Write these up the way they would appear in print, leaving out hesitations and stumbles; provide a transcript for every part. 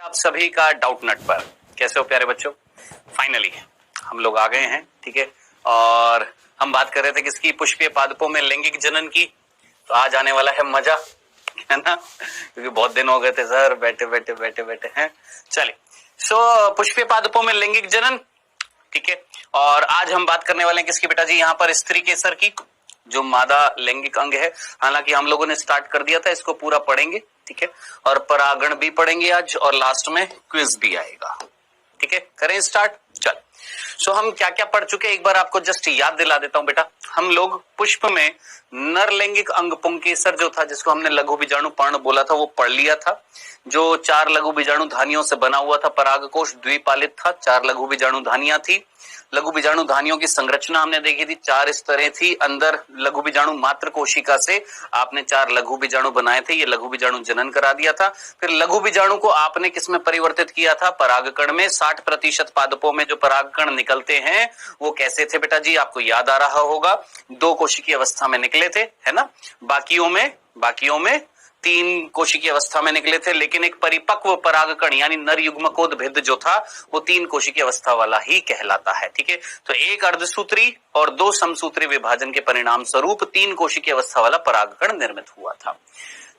आप सभी का डाउट नट पर। कैसे हो प्यारे बच्चों? फाइनली हम लोग आ गए हैं, ठीक है। और हम बात कर रहे थे किसकी? पुष्पीय पादपों में लैंगिक जनन की। तो आज आने वाला है मजा, है ना, क्योंकि बहुत दिन हो गए थे सर बैठे हैं। चलिए, पुष्पीय पादपों में लैंगिक जनन, ठीक है। और आज हम बात करने वाले हैं किसकी बेटा जी? यहाँ पर स्त्री केसर की, जो मादा लैंगिक अंग है। हालांकि हम लोगों ने स्टार्ट कर दिया था, इसको पूरा पढ़ेंगे, ठीक है। और परागण भी पढ़ेंगे आज, और लास्ट में क्विज भी आएगा, ठीक है। करें स्टार्ट? चल, हम क्या क्या पढ़ चुके हैं एक बार आपको जस्ट याद दिला देता हूं बेटा। हम लोग पुष्प में नर लैंगिक अंग पुंकेसर जो था, जिसको हमने लघु बीजाणु पर्ण बोला था, वो पढ़ लिया था। जो 4 लघु बीजाणु धानियों से बना हुआ था, परागकोश द्विपालित था, 4 लघु बीजाणु धानियां थी। लघु बीजाणु धानियों की संरचना हमने देखी थी, 4 स्तरें थी। अंदर लघु बीजाणु मात्र कोशिका से आपने 4 लघु बीजाणु बनाए थे, ये लघु बीजाणु जनन करा दिया था। फिर लघु बीजाणु को आपने किसमें परिवर्तित किया था? परागकण में। 60% पादपों में जो परागकण निकलते हैं वो कैसे थे बेटा जी? आपको याद आ रहा होगा, 2 कोशिकीय अवस्था में निकले थे, है ना। बाकियों में 3 कोशिकीय अवस्था में निकले थे, लेकिन एक परिपक्व परागकण यानी नर युग्मकोद्भिद जो था वो 3 कोशिकीय अवस्था वाला ही कहलाता है, ठीक है। तो 1 अर्धसूत्री और 2 समसूत्री विभाजन के परिणाम स्वरूप 3 कोशिकीय अवस्था वाला परागकण निर्मित हुआ था।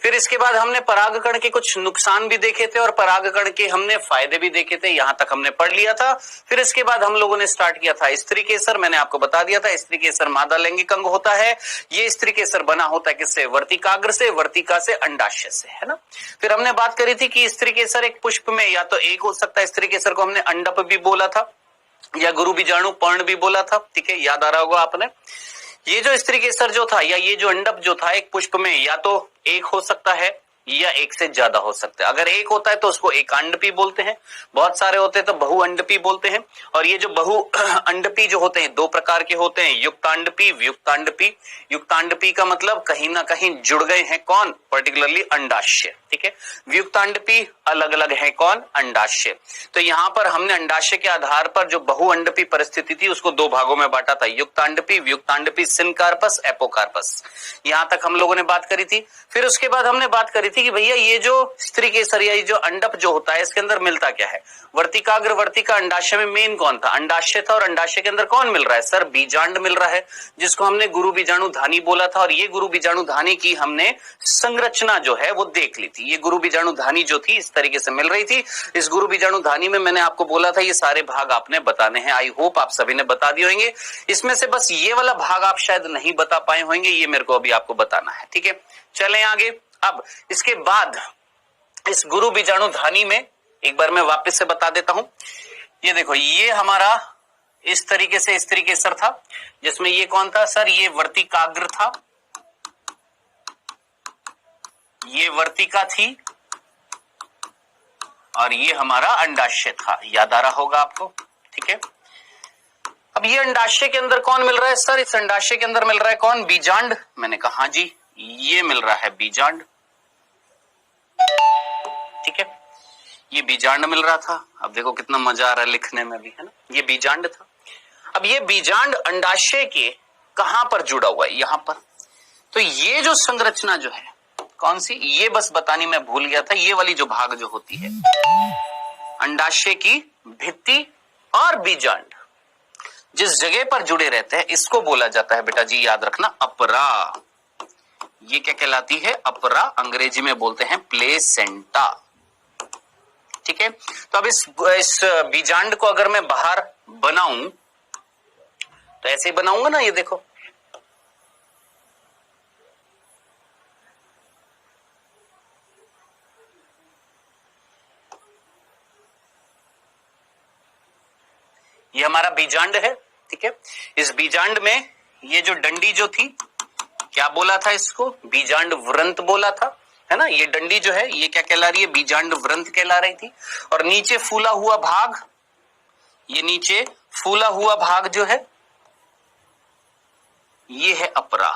फिर इसके बाद हमने परागकण के कुछ नुकसान भी देखे थे और परागकण के हमने फायदे भी देखे थे, यहां तक हमने पढ़ लिया था। फिर इसके बाद हम लोगों ने स्टार्ट किया था स्त्री केसर। मैंने आपको बता दिया था स्त्री केसर मादा लैंगिक अंग होता है। ये स्त्री केसर बना होता है किससे? वर्तिकाग्र से, वर्तिका से, अंडाशय से, है ना। फिर हमने बात करी थी कि स्त्री केसर एक पुष्प में या तो एक हो सकता है, स्त्री केसर को हमने अंडप भी बोला था या गुरु बीजाणु पर्ण भी बोला था, ठीक है, याद आ रहा होगा आपने। ये जो स्त्री केसर जो था या ये जो अंडप जो था एक पुष्प में या तो एक हो सकता है या एक से ज्यादा हो सकता है। अगर एक होता है तो उसको एकांडपी बोलते हैं, बहुत सारे होते हैं तो बहुअंडपी बोलते हैं। और ये जो बहुअंडपी जो होते हैं 2 प्रकार के होते हैं, युक्तांडपी, व्युक्तांडपी। युक्तांडपी का मतलब कहीं ना कहीं जुड़ गए हैं, कौन? पर्टिकुलरली अंडाशय, ठीक है। व्युक्तांडपी अलग अलग है, कौन? अंडाशय। तो यहाँ पर हमने अंडाशय के आधार पर जो बहुअंडपी परिस्थिति थी उसको 2 भागों में बांटा था, युक्तांडपी, व्युक्तांडपी, सिनकार्पस, एपोकार्पस। यहां तक हम लोगों ने बात करी थी। फिर उसके बाद हमने बात करी थी कि भैया ये जो स्त्री केसर या ये जो अंडप जो होता है इसके अंदर मिलता क्या है? वर्तिकाग्र, वर्तिका, अंडाशय में मेन कौन था? अंडाशय था। और अंडाशय के अंदर कौन मिल रहा है? सर, बीजांड मिल रहा है, जिसको हमने गुरु बीजाणु धानी बोला था। और ये गुरु बीजाणु धानी की हमने संरचना जो है वो देख ली थी। ये गुरु बीजाणु धानी जो थी इस तरीके से मिल रही थी। इस गुरु बीजाणु धानी में मैंने आपको बोला था ये सारे भाग आपने बताने हैं। आई होप आप सभी ने बता दिए होंगे। इसमें से बस ये वाला भाग आप शायद नहीं बता पाए होंगे, ये मेरे को अभी आपको बताना है, ठीक है। चलें आगे। अब इसके बाद इस गुरु बीजाणु धानी में एक बार मैं वापस से बता देता हूं। ये देखो, ये हमारा इस तरीके से स्त्री केसर था, जिसमें ये कौन था? सर, ये वर्तिकाग्र था, ये वर्तिका थी, और ये हमारा अंडाशय था। याद आ रहा होगा आपको, ठीक है। अब ये अंडाशय के अंदर कौन मिल रहा है? सर, इस अंडाशय के अंदर मिल रहा है कौन? बीजांड। मैंने कहा हाँ जी, ये मिल रहा है बीजांड, ठीक है। ये बीजांड मिल रहा था। अब देखो कितना मजा आ रहा है लिखने में भी, है ना। ये बीजांड था। अब ये बीजांड अंडाशय के कहां पर जुड़ा हुआ है? यहां पर। तो ये जो संरचना जो है कौन सी, ये बस बतानी मैं भूल गया था। ये वाली जो भाग जो होती है अंडाशय की भित्ति और बीजांड जिस जगह पर जुड़े रहते हैं इसको बोला जाता है बेटा जी, याद रखना, अपरा। ये क्या कहलाती है? अपरा। अंग्रेजी में बोलते हैं प्लेसेंटा, ठीक है। तो अब इस बीजांड को अगर मैं बाहर बनाऊं तो ऐसे ही बनाऊंगा ना, ये देखो, ये हमारा बीजांड है, ठीक है। इस बीजांड में ये जो डंडी जो थी, क्या बोला था इसको? बीजांड व्रंत बोला था, है ना। ये डंडी जो है ये क्या कहला रही है? बीजांड व्रंत कहला रही थी। और नीचे फूला हुआ भाग, ये नीचे फूला हुआ भाग जो है ये है अपरा।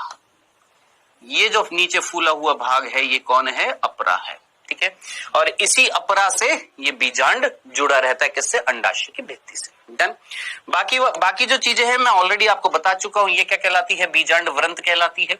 ये जो नीचे फूला हुआ भाग है ये कौन है? अपरा है, ठीक है। और इसी अपरा से ये बीजांड जुड़ा रहता है, किससे? अंडाशय की भित्ति से। डन। बाकी जो चीजें हैं मैं ऑलरेडी आपको बता चुका हूं। ये क्या कहलाती है? बीजांड व्रंत कहलाती है।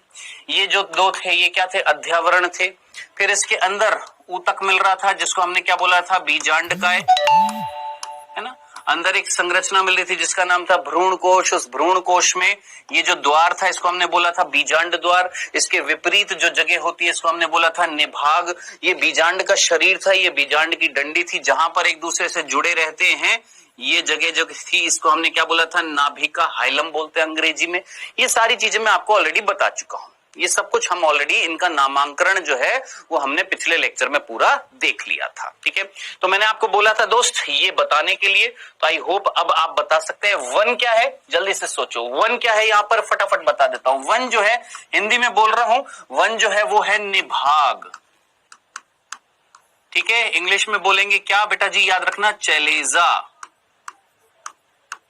ये जो 2 थे ये क्या थे? अध्यावरण थे। फिर इसके अंदर ऊतक मिल रहा था जिसको हमने क्या बोला था, बीजांडकाय, है ना। अंदर एक संरचना मिल रही थी जिसका नाम था भ्रूण कोश। उस भ्रूण कोश में ये जो द्वार था इसको हमने बोला था बीजांड द्वार। इसके विपरीत जो जगह होती है इसको हमने बोला था निभाग। ये बीजांड का शरीर था, ये बीजांड की डंडी थी जहां पर एक दूसरे से जुड़े रहते हैं। ये जगह जो थी इसको हमने क्या बोला था, नाभिका हाइलम बोलते हैं अंग्रेजी में। ये सारी चीजें मैं आपको ऑलरेडी बता चुका हूं। ये सब कुछ हम ऑलरेडी, इनका नामांकन जो है वो हमने पिछले लेक्चर में पूरा देख लिया था। ठीक है, तो मैंने आपको बोला था दोस्त ये बताने के लिए, तो आई होप अब आप बता सकते हैं वन क्या है। जल्दी से सोचो वन क्या है, यहां पर फटाफट बता देता हूं। वन जो है, हिंदी में बोल रहा हूं, वन जो है वो है निभाग। ठीक है, इंग्लिश में बोलेंगे क्या बेटा जी, याद रखना, चैलेजा।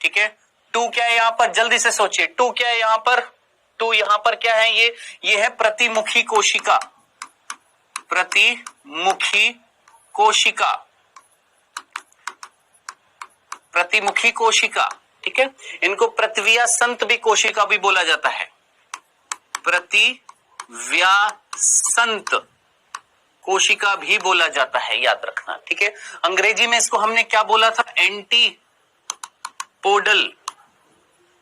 ठीक है, टू क्या है यहां पर, जल्दी से सोचिए, टू क्या है यहां पर, टू यहां पर क्या है, ये है प्रतिमुखी कोशिका। प्रतिमुखी कोशिका, प्रतिमुखी कोशिका। ठीक है, इनको प्रतिव्यासंत भी कोशिका भी बोला जाता है, प्रतिव्यासंत कोशिका भी बोला जाता है, याद रखना। ठीक है, अंग्रेजी में इसको हमने क्या बोला था, एंटीपोडल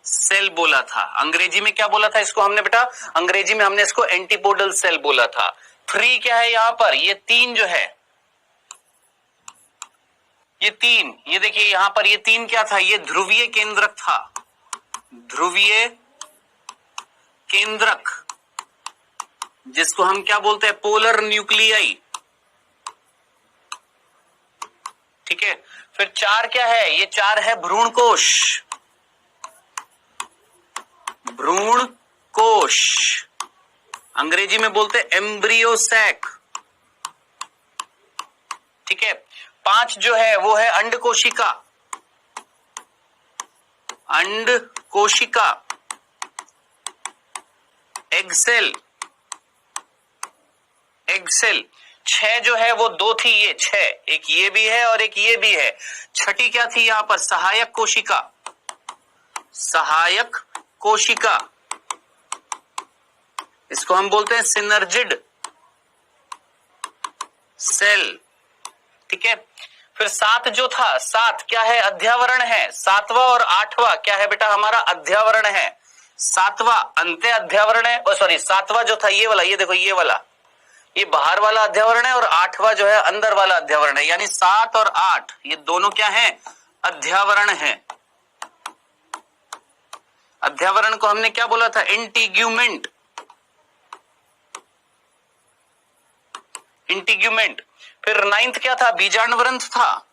सेल बोला था। अंग्रेजी में क्या बोला था इसको हमने बेटा, अंग्रेजी में हमने इसको एंटीपोडल सेल बोला था। थ्री क्या है यहां पर, ये तीन जो है, ये तीन, ये देखिए यहां पर ये तीन क्या था, ये ध्रुवीय केंद्रक था, ध्रुवीय केंद्रक, जिसको हम क्या बोलते हैं, पोलर न्यूक्लियाई। ठीक है, फिर चार क्या है, ये चार है भ्रूण कोश, भ्रूण कोश, अंग्रेजी में बोलते हैं एम्ब्रियो सैक। ठीक है, पांच जो है वो है अंड कोशिका, अंड कोशिका, एग सेल, एग सेल। छह जो है वो दो थी, ये छह, एक ये भी है और एक ये भी है। छठी क्या थी यहां पर, सहायक कोशिका, सहायक कोशिका, इसको हम बोलते हैं सिनर्जिड सेल। ठीक है, फिर सात जो था, सात क्या है, अध्यावरण है। सातवां और आठवां क्या है बेटा, हमारा अध्यावरण है। सातवां अंत्य अध्यावरण है, सॉरी सातवां जो था ये वाला, ये देखो ये वाला, ये बाहर वाला अध्यावरण है, और आठवां जो है अंदर वाला अध्यावरण है। यानी सात और आठ ये दोनों क्या है, अध्यावरण है। अध्यावरण को हमने क्या बोला था, इंटीग्यूमेंट, इंटीग्यूमेंट। फिर नाइन्थ क्या था, बीजांड ग्रंथ था।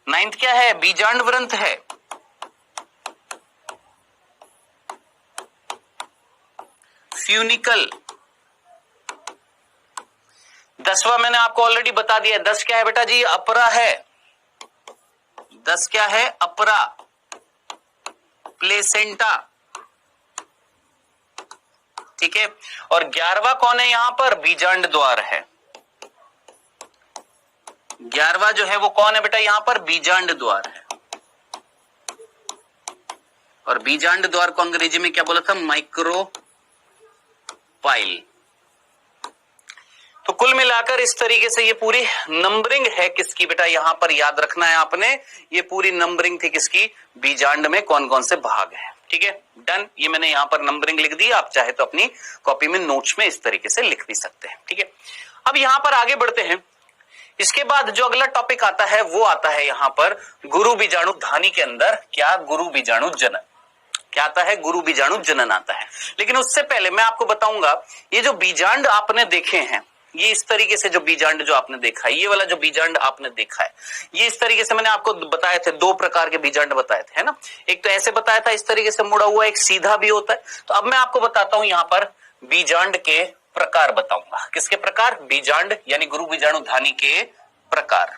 नाइन्थ क्या है, बीजांड ग्रंथ है। फ्यूनिकल। दसवां मैंने आपको ऑलरेडी बता दिया, 10 क्या है बेटा जी, अपरा है। 10 क्या है, अपरा, प्लेसेंटा। ठीक है, और 11वां कौन है यहां पर, बीजांड द्वार है। 11वां जो है वो कौन है बेटा यहां पर, बीजांड द्वार है। और बीजांड द्वार को अंग्रेजी में क्या बोला था, माइक्रोपाइल। तो कुल मिलाकर इस तरीके से ये पूरी नंबरिंग है किसकी बेटा, यहां पर याद रखना है आपने, ये पूरी नंबरिंग थी किसकी, बीजांड में कौन कौन से भाग हैं। ठीक है, डन। ये मैंने यहां पर नंबरिंग लिख दी, आप चाहे तो अपनी कॉपी में नोट्स में इस तरीके से लिख भी सकते हैं। ठीक है, अब यहां पर आगे बढ़ते हैं। इसके बाद जो अगला टॉपिक आता है वो आता है यहां पर गुरु बीजाणु धानी के अंदर क्या, गुरु बीजाणु जनन। क्या आता है, गुरु बीजाणु जनन आता है। लेकिन उससे पहले मैं आपको बताऊंगा, ये जो बीजांड आपने देखे हैं, ये इस तरीके से जो बीजांड जो आपने देखा है, ये वाला जो बीजांड आपने देखा है, ये इस तरीके से मैंने आपको बताए थे, दो प्रकार के बीजांड बताए थे, है ना। एक तो ऐसे बताया था इस तरीके से मुड़ा हुआ, एक सीधा भी होता है। तो अब मैं आपको बताता हूं यहां पर बीजांड के प्रकार बताऊंगा। किसके प्रकार, बीजांड यानी गुरु बीजाणु धानी के प्रकार।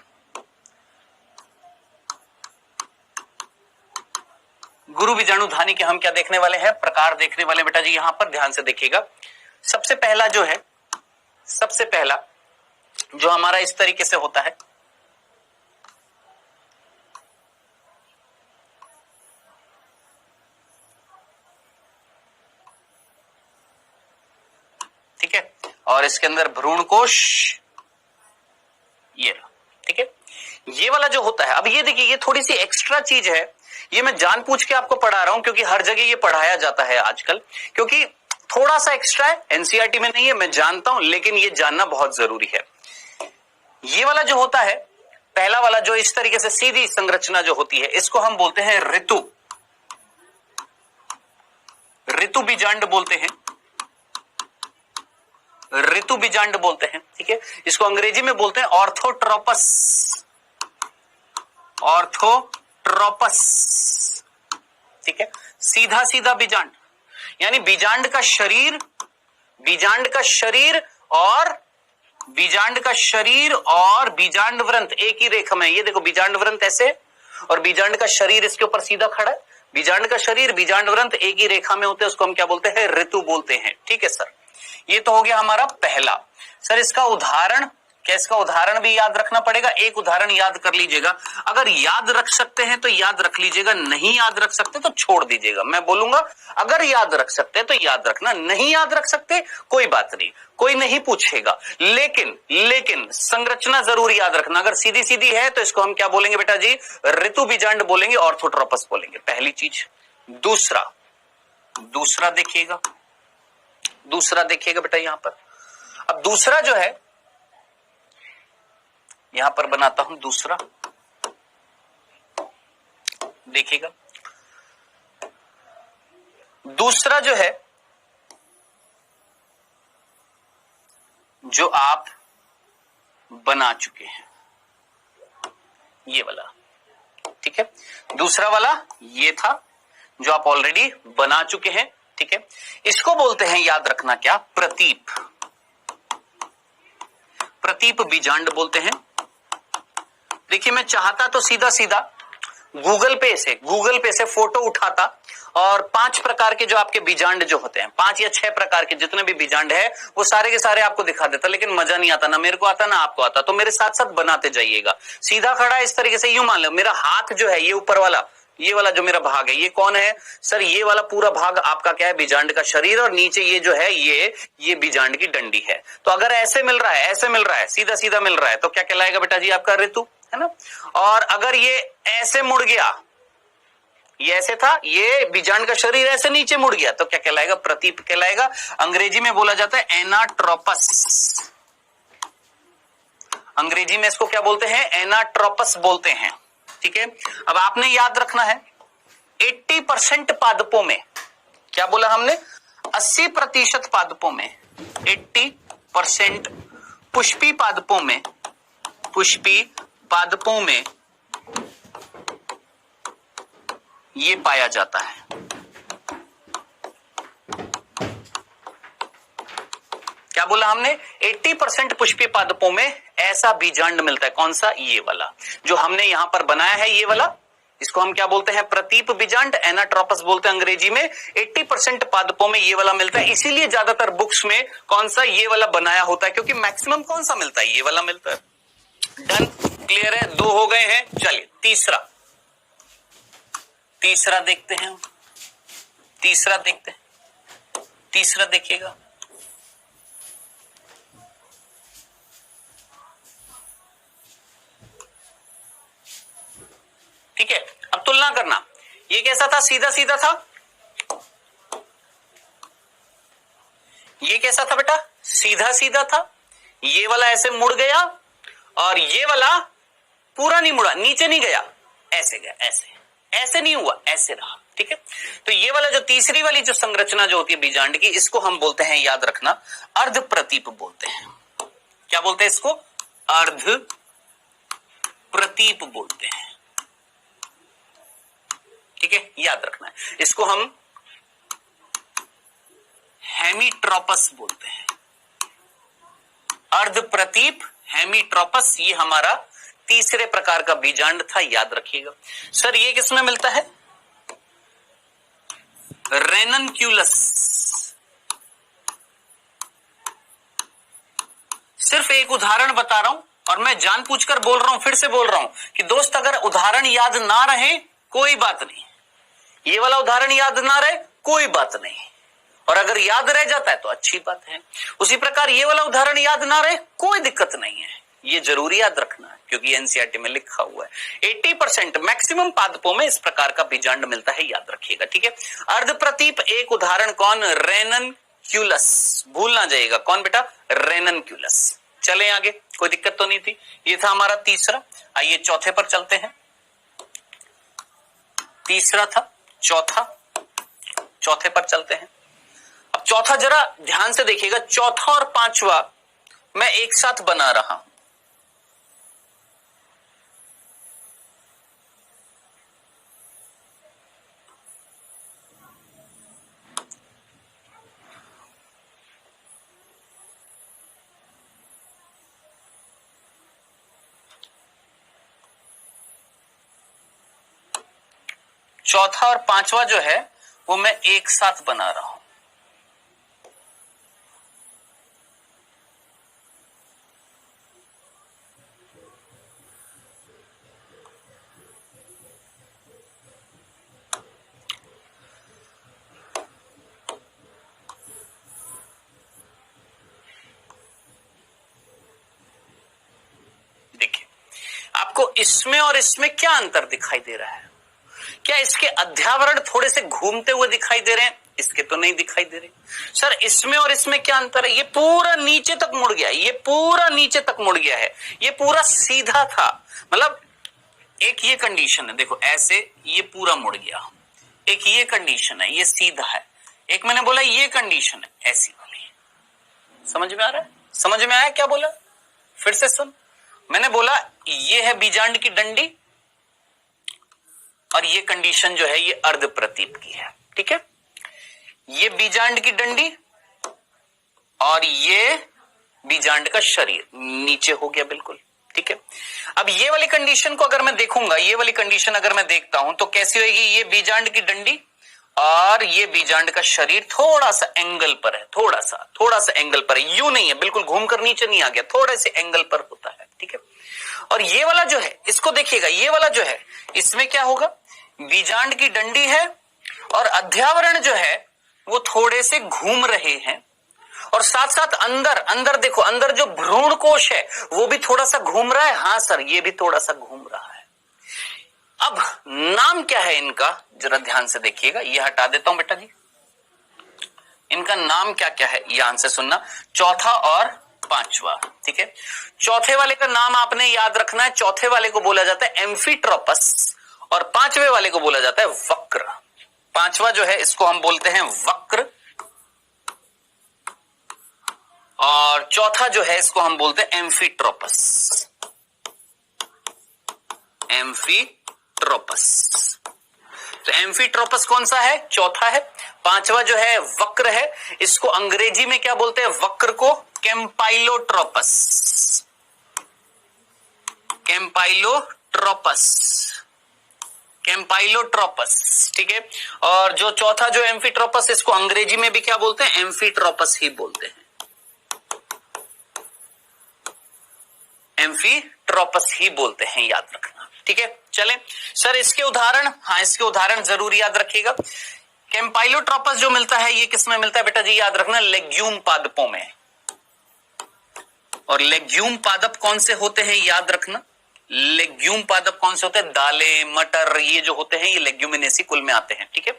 गुरु बीजाणु धानी के हम क्या देखने वाले हैं, प्रकार देखने वाले बेटा जी। यहां पर ध्यान से देखिएगा, सबसे पहला जो है, सबसे पहला जो हमारा इस तरीके से होता है, ठीक है, और इसके अंदर भ्रूण कोश, ये रहा, ठीक है। ये वाला जो होता है, अब ये देखिए, ये थोड़ी सी एक्स्ट्रा चीज है, ये मैं जानबूझ के आपको पढ़ा रहा हूं क्योंकि हर जगह ये पढ़ाया जाता है आजकल, क्योंकि थोड़ा सा एक्स्ट्रा है, एनसीईआरटी में नहीं है, मैं जानता हूं, लेकिन ये जानना बहुत जरूरी है। ये वाला जो होता है, पहला वाला जो इस तरीके से सीधी संरचना जो होती है, इसको हम बोलते हैं ऋतु, ऋतु बीजांड बोलते हैं, ऋतु बीजांड बोलते हैं, ठीक है। इसको अंग्रेजी में बोलते हैं ऑर्थोट्रोपस, ऑर्थोट्रोपस, ठीक है। सीधा सीधा बीजांड, यानी बीजांड का शरीर, बीजांड का शरीर और बीजांड का शरीर और बीजांड व्रंत एक ही रेखा में, ये देखो बीजांड व्रंत ऐसे और बीजांड का शरीर इसके ऊपर सीधा खड़ा है, बीजांड का शरीर बीजांड व्रंत एक ही रेखा में होते हैं, उसको हम क्या बोलते हैं, ऋतु बोलते हैं, ठीक है सर। ये तो हो गया हमारा पहला। सर इसका उदाहरण क्या, इसका उदाहरण भी याद रखना पड़ेगा, एक उदाहरण याद कर लीजिएगा, अगर याद रख सकते हैं तो याद रख लीजिएगा, नहीं याद रख सकते तो छोड़ दीजिएगा। मैं बोलूंगा अगर याद रख सकते हैं तो याद रखना, नहीं याद रख सकते कोई बात नहीं, कोई नहीं पूछेगा, लेकिन संरचना जरूर याद रखना। अगर सीधी सीधी है तो इसको हम क्या बोलेंगे बेटा जी, ऋतु बीजांड बोलेंगे, ऑर्थोट्रोपस बोलेंगे, पहली चीज। दूसरा देखिएगा, दूसरा देखिएगा बेटा यहां पर। अब दूसरा जो है, यहां पर बनाता हूं दूसरा, देखिएगा। दूसरा जो है, जो आप बना चुके हैं, ये वाला, ठीक है। दूसरा वाला ये था जो आप ऑलरेडी बना चुके हैं, ठीक है। इसको बोलते हैं, याद रखना क्या, प्रतीप, प्रतीप बीजांड बोलते हैं। देखिए मैं चाहता तो सीधा सीधा गूगल पे से फोटो उठाता और 5 प्रकार के जो आपके बीजांड जो होते हैं, 5 या 6 प्रकार के जितने भी बीजांड है वो सारे के सारे आपको दिखा देता, लेकिन मजा नहीं आता, ना मेरे को आता ना आपको आता। तो मेरे साथ साथ बनाते जाइएगा। सीधा खड़ा इस तरीके से, यूं मान लो मेरा हाथ जो है, ये ऊपर वाला, ये वाला जो मेरा भाग है, ये कौन है सर, ये वाला पूरा भाग आपका क्या है, बीजांड का शरीर, और नीचे ये जो है ये बीजांड की डंडी है। तो अगर ऐसे मिल रहा है, ऐसे मिल रहा है, सीधा सीधा मिल रहा है, तो क्या कहलाएगा बेटा जी, आपका ऋतु, है ना। और अगर ये ऐसे मुड़ गया, ये ऐसे था, ये बीजांड का शरीर ऐसे नीचे मुड़ गया, तो क्या कहलाएगा, प्रतीप कहलाएगा। अंग्रेजी में बोला जाता है एनाट्रोपस, अंग्रेजी में इसको क्या बोलते हैं, एनाट्रोपस बोलते हैं, ठीक है। अब आपने याद रखना है 80% पादपों में, क्या बोला हमने, 80% पादपों में, 80% पुष्पी पादपों में, पुष्पी पादपों में ये पाया जाता है। क्या बोला हमने, 80% पुष्पीय पादपों में ऐसा बीजांड मिलता है, कौन सा, ये वाला जो हमने यहां पर बनाया है, ये वाला, इसको हम क्या बोलते हैं, प्रतीप बीजांड, एनाट्रोपस बोलते हैं अंग्रेजी में। 80% पादपों में ये वाला मिलता है, इसीलिए ज्यादातर बुक्स में कौन सा, ये वाला बनाया होता है, क्योंकि मैक्सिमम कौन सा मिलता है, ये वाला मिलता है। डन, क्लियर है, 2 हो गए हैं। चलिए तीसरा देखते हैं, तीसरा देखिएगा। ठीक है, अब तुलना करना, ये कैसा था, सीधा सीधा था, ये कैसा था बेटा, सीधा सीधा था, ये वाला ऐसे मुड़ गया और ये वाला पूरा नहीं मुड़ा, नीचे नहीं गया, ऐसे गया, ऐसे नहीं हुआ, ऐसे रहा, ठीक है। तो ये वाला जो तीसरी वाली जो संरचना जो होती है बीजांड की, इसको हम बोलते हैं, याद रखना, अर्ध प्रतीप बोलते हैं। क्या बोलते हैं इसको, अर्ध प्रतीप बोलते हैं, ठीक है, याद रखना है। इसको हम हेमीट्रोपस बोलते हैं, अर्ध प्रतीप, हेमीट्रोपस, ये हमारा तीसरे प्रकार का बीजांड था, याद रखिएगा। सर ये किसमें मिलता है, रेननक्यूलस। सिर्फ एक उदाहरण बता रहा हूं और मैं जानबूझकर बोल रहा हूं, फिर से बोल रहा हूं कि दोस्त अगर उदाहरण याद ना रहे कोई बात नहीं, ये वाला उदाहरण याद ना रहे कोई बात नहीं, और अगर याद रह जाता है तो अच्छी बात है। उसी प्रकार ये वाला उदाहरण याद ना रहे कोई दिक्कत नहीं है, ये जरूरी याद रखना है क्योंकि एनसीईआरटी में लिखा हुआ है। 80% मैक्सिमम पादपों में इस प्रकार का बीजांड मिलता है, याद रखिएगा, ठीक है। अर्धप्रतीप एक उदाहरण कौन? रेननक्यूलस, भूल ना जाइएगा, कौन बेटा? रेननक्यूलस। चले आगे, कोई दिक्कत तो नहीं थी। ये था हमारा तीसरा। आइए चौथे पर चलते हैं। तीसरा था, चौथे पर चलते हैं। अब चौथा जरा ध्यान से देखिएगा, चौथा और पांचवा मैं एक साथ बना रहा हूं। चौथा और पांचवा जो है वो मैं एक साथ बना रहा हूं। देखिए, आपको इसमें और इसमें क्या अंतर दिखाई दे रहा है? क्या इसके अध्यावरण थोड़े से घूमते हुए दिखाई दे रहे हैं? इसके तो नहीं दिखाई दे रहे। सर इसमें और इसमें क्या अंतर है? ये पूरा नीचे तक मुड़ गया, ये पूरा नीचे तक मुड़ गया है, ये पूरा सीधा था। मतलब एक ये कंडीशन है, देखो ऐसे ये पूरा मुड़ गया, एक ये कंडीशन है, ये सीधा है, एक मैंने बोला ये कंडीशन है ऐसी वाली। समझ में आ रहा है? समझ में आया क्या बोला? फिर से सुन, मैंने बोला ये है बीजांड की डंडी और ये कंडीशन जो है ये अर्धप्रतीप की है, ठीक है। ये बीजांड की डंडी और ये बीजांड का शरीर नीचे हो गया बिल्कुल, ठीक है। अब ये वाली कंडीशन को अगर मैं देखूंगा, ये वाली कंडीशन अगर मैं देखता हूं तो कैसी होगी? ये बीजांड की डंडी और ये बीजांड का शरीर थोड़ा सा एंगल पर है, थोड़ा सा एंगल पर है, यूं नहीं है, बिल्कुल घूमकर नीचे नहीं आ गया, थोड़े से एंगल पर होता है, ठीक है। और ये वाला जो है, इसको देखिएगा, ये वाला जो है इसमें क्या होगा? बीजांड की डंडी है और अध्यावरण जो है वो थोड़े से घूम रहे हैं और साथ साथ अंदर देखो, अंदर जो भ्रूण कोश है वो भी थोड़ा सा घूम रहा है। हाँ सर, ये भी थोड़ा सा घूम रहा है। अब नाम क्या है इनका? जरा ध्यान से देखिएगा, ये हटा देता हूं बेटा जी। इनका नाम क्या क्या है ध्यान से सुनना, चौथा और पांचवा, ठीक है। चौथे वाले का नाम आपने याद रखना है, चौथे वाले को बोला जाता है एम्फीट्रोपस और पांचवे वाले को बोला जाता है वक्र। पांचवा जो है इसको हम बोलते हैं वक्र और चौथा जो है इसको हम बोलते हैं एम्फीट्रोपस। तो एम्फीट्रोपस कौन सा है? चौथा है। पांचवा जो है वक्र है, इसको अंग्रेजी में क्या बोलते हैं? वक्र को कैम्पाइलोट्रोपस, कैम्पाइलोट्रोपस, ठीक है। और जो चौथा जो एम्फीट्रोपस, इसको अंग्रेजी में भी क्या बोलते हैं? एम्फीट्रोपस ही बोलते हैं, एम्फीट्रोपस ही बोलते हैं, याद रखना, ठीक है। चले सर इसके उदाहरण, हाँ इसके उदाहरण जरूर याद रखिएगा। कैम्पाइलोट्रोपस जो मिलता है ये किसमें मिलता है बेटा जी? याद रखना, लेग्यूम पादपों में। और लेग्यूम पादप कौन से होते हैं? याद रखना, लेग्यूम पादप कौन से होते हैं? दालें, मटर, ये जो होते हैं ये लेग्यूमिनेसी कुल में आते हैं, ठीक है।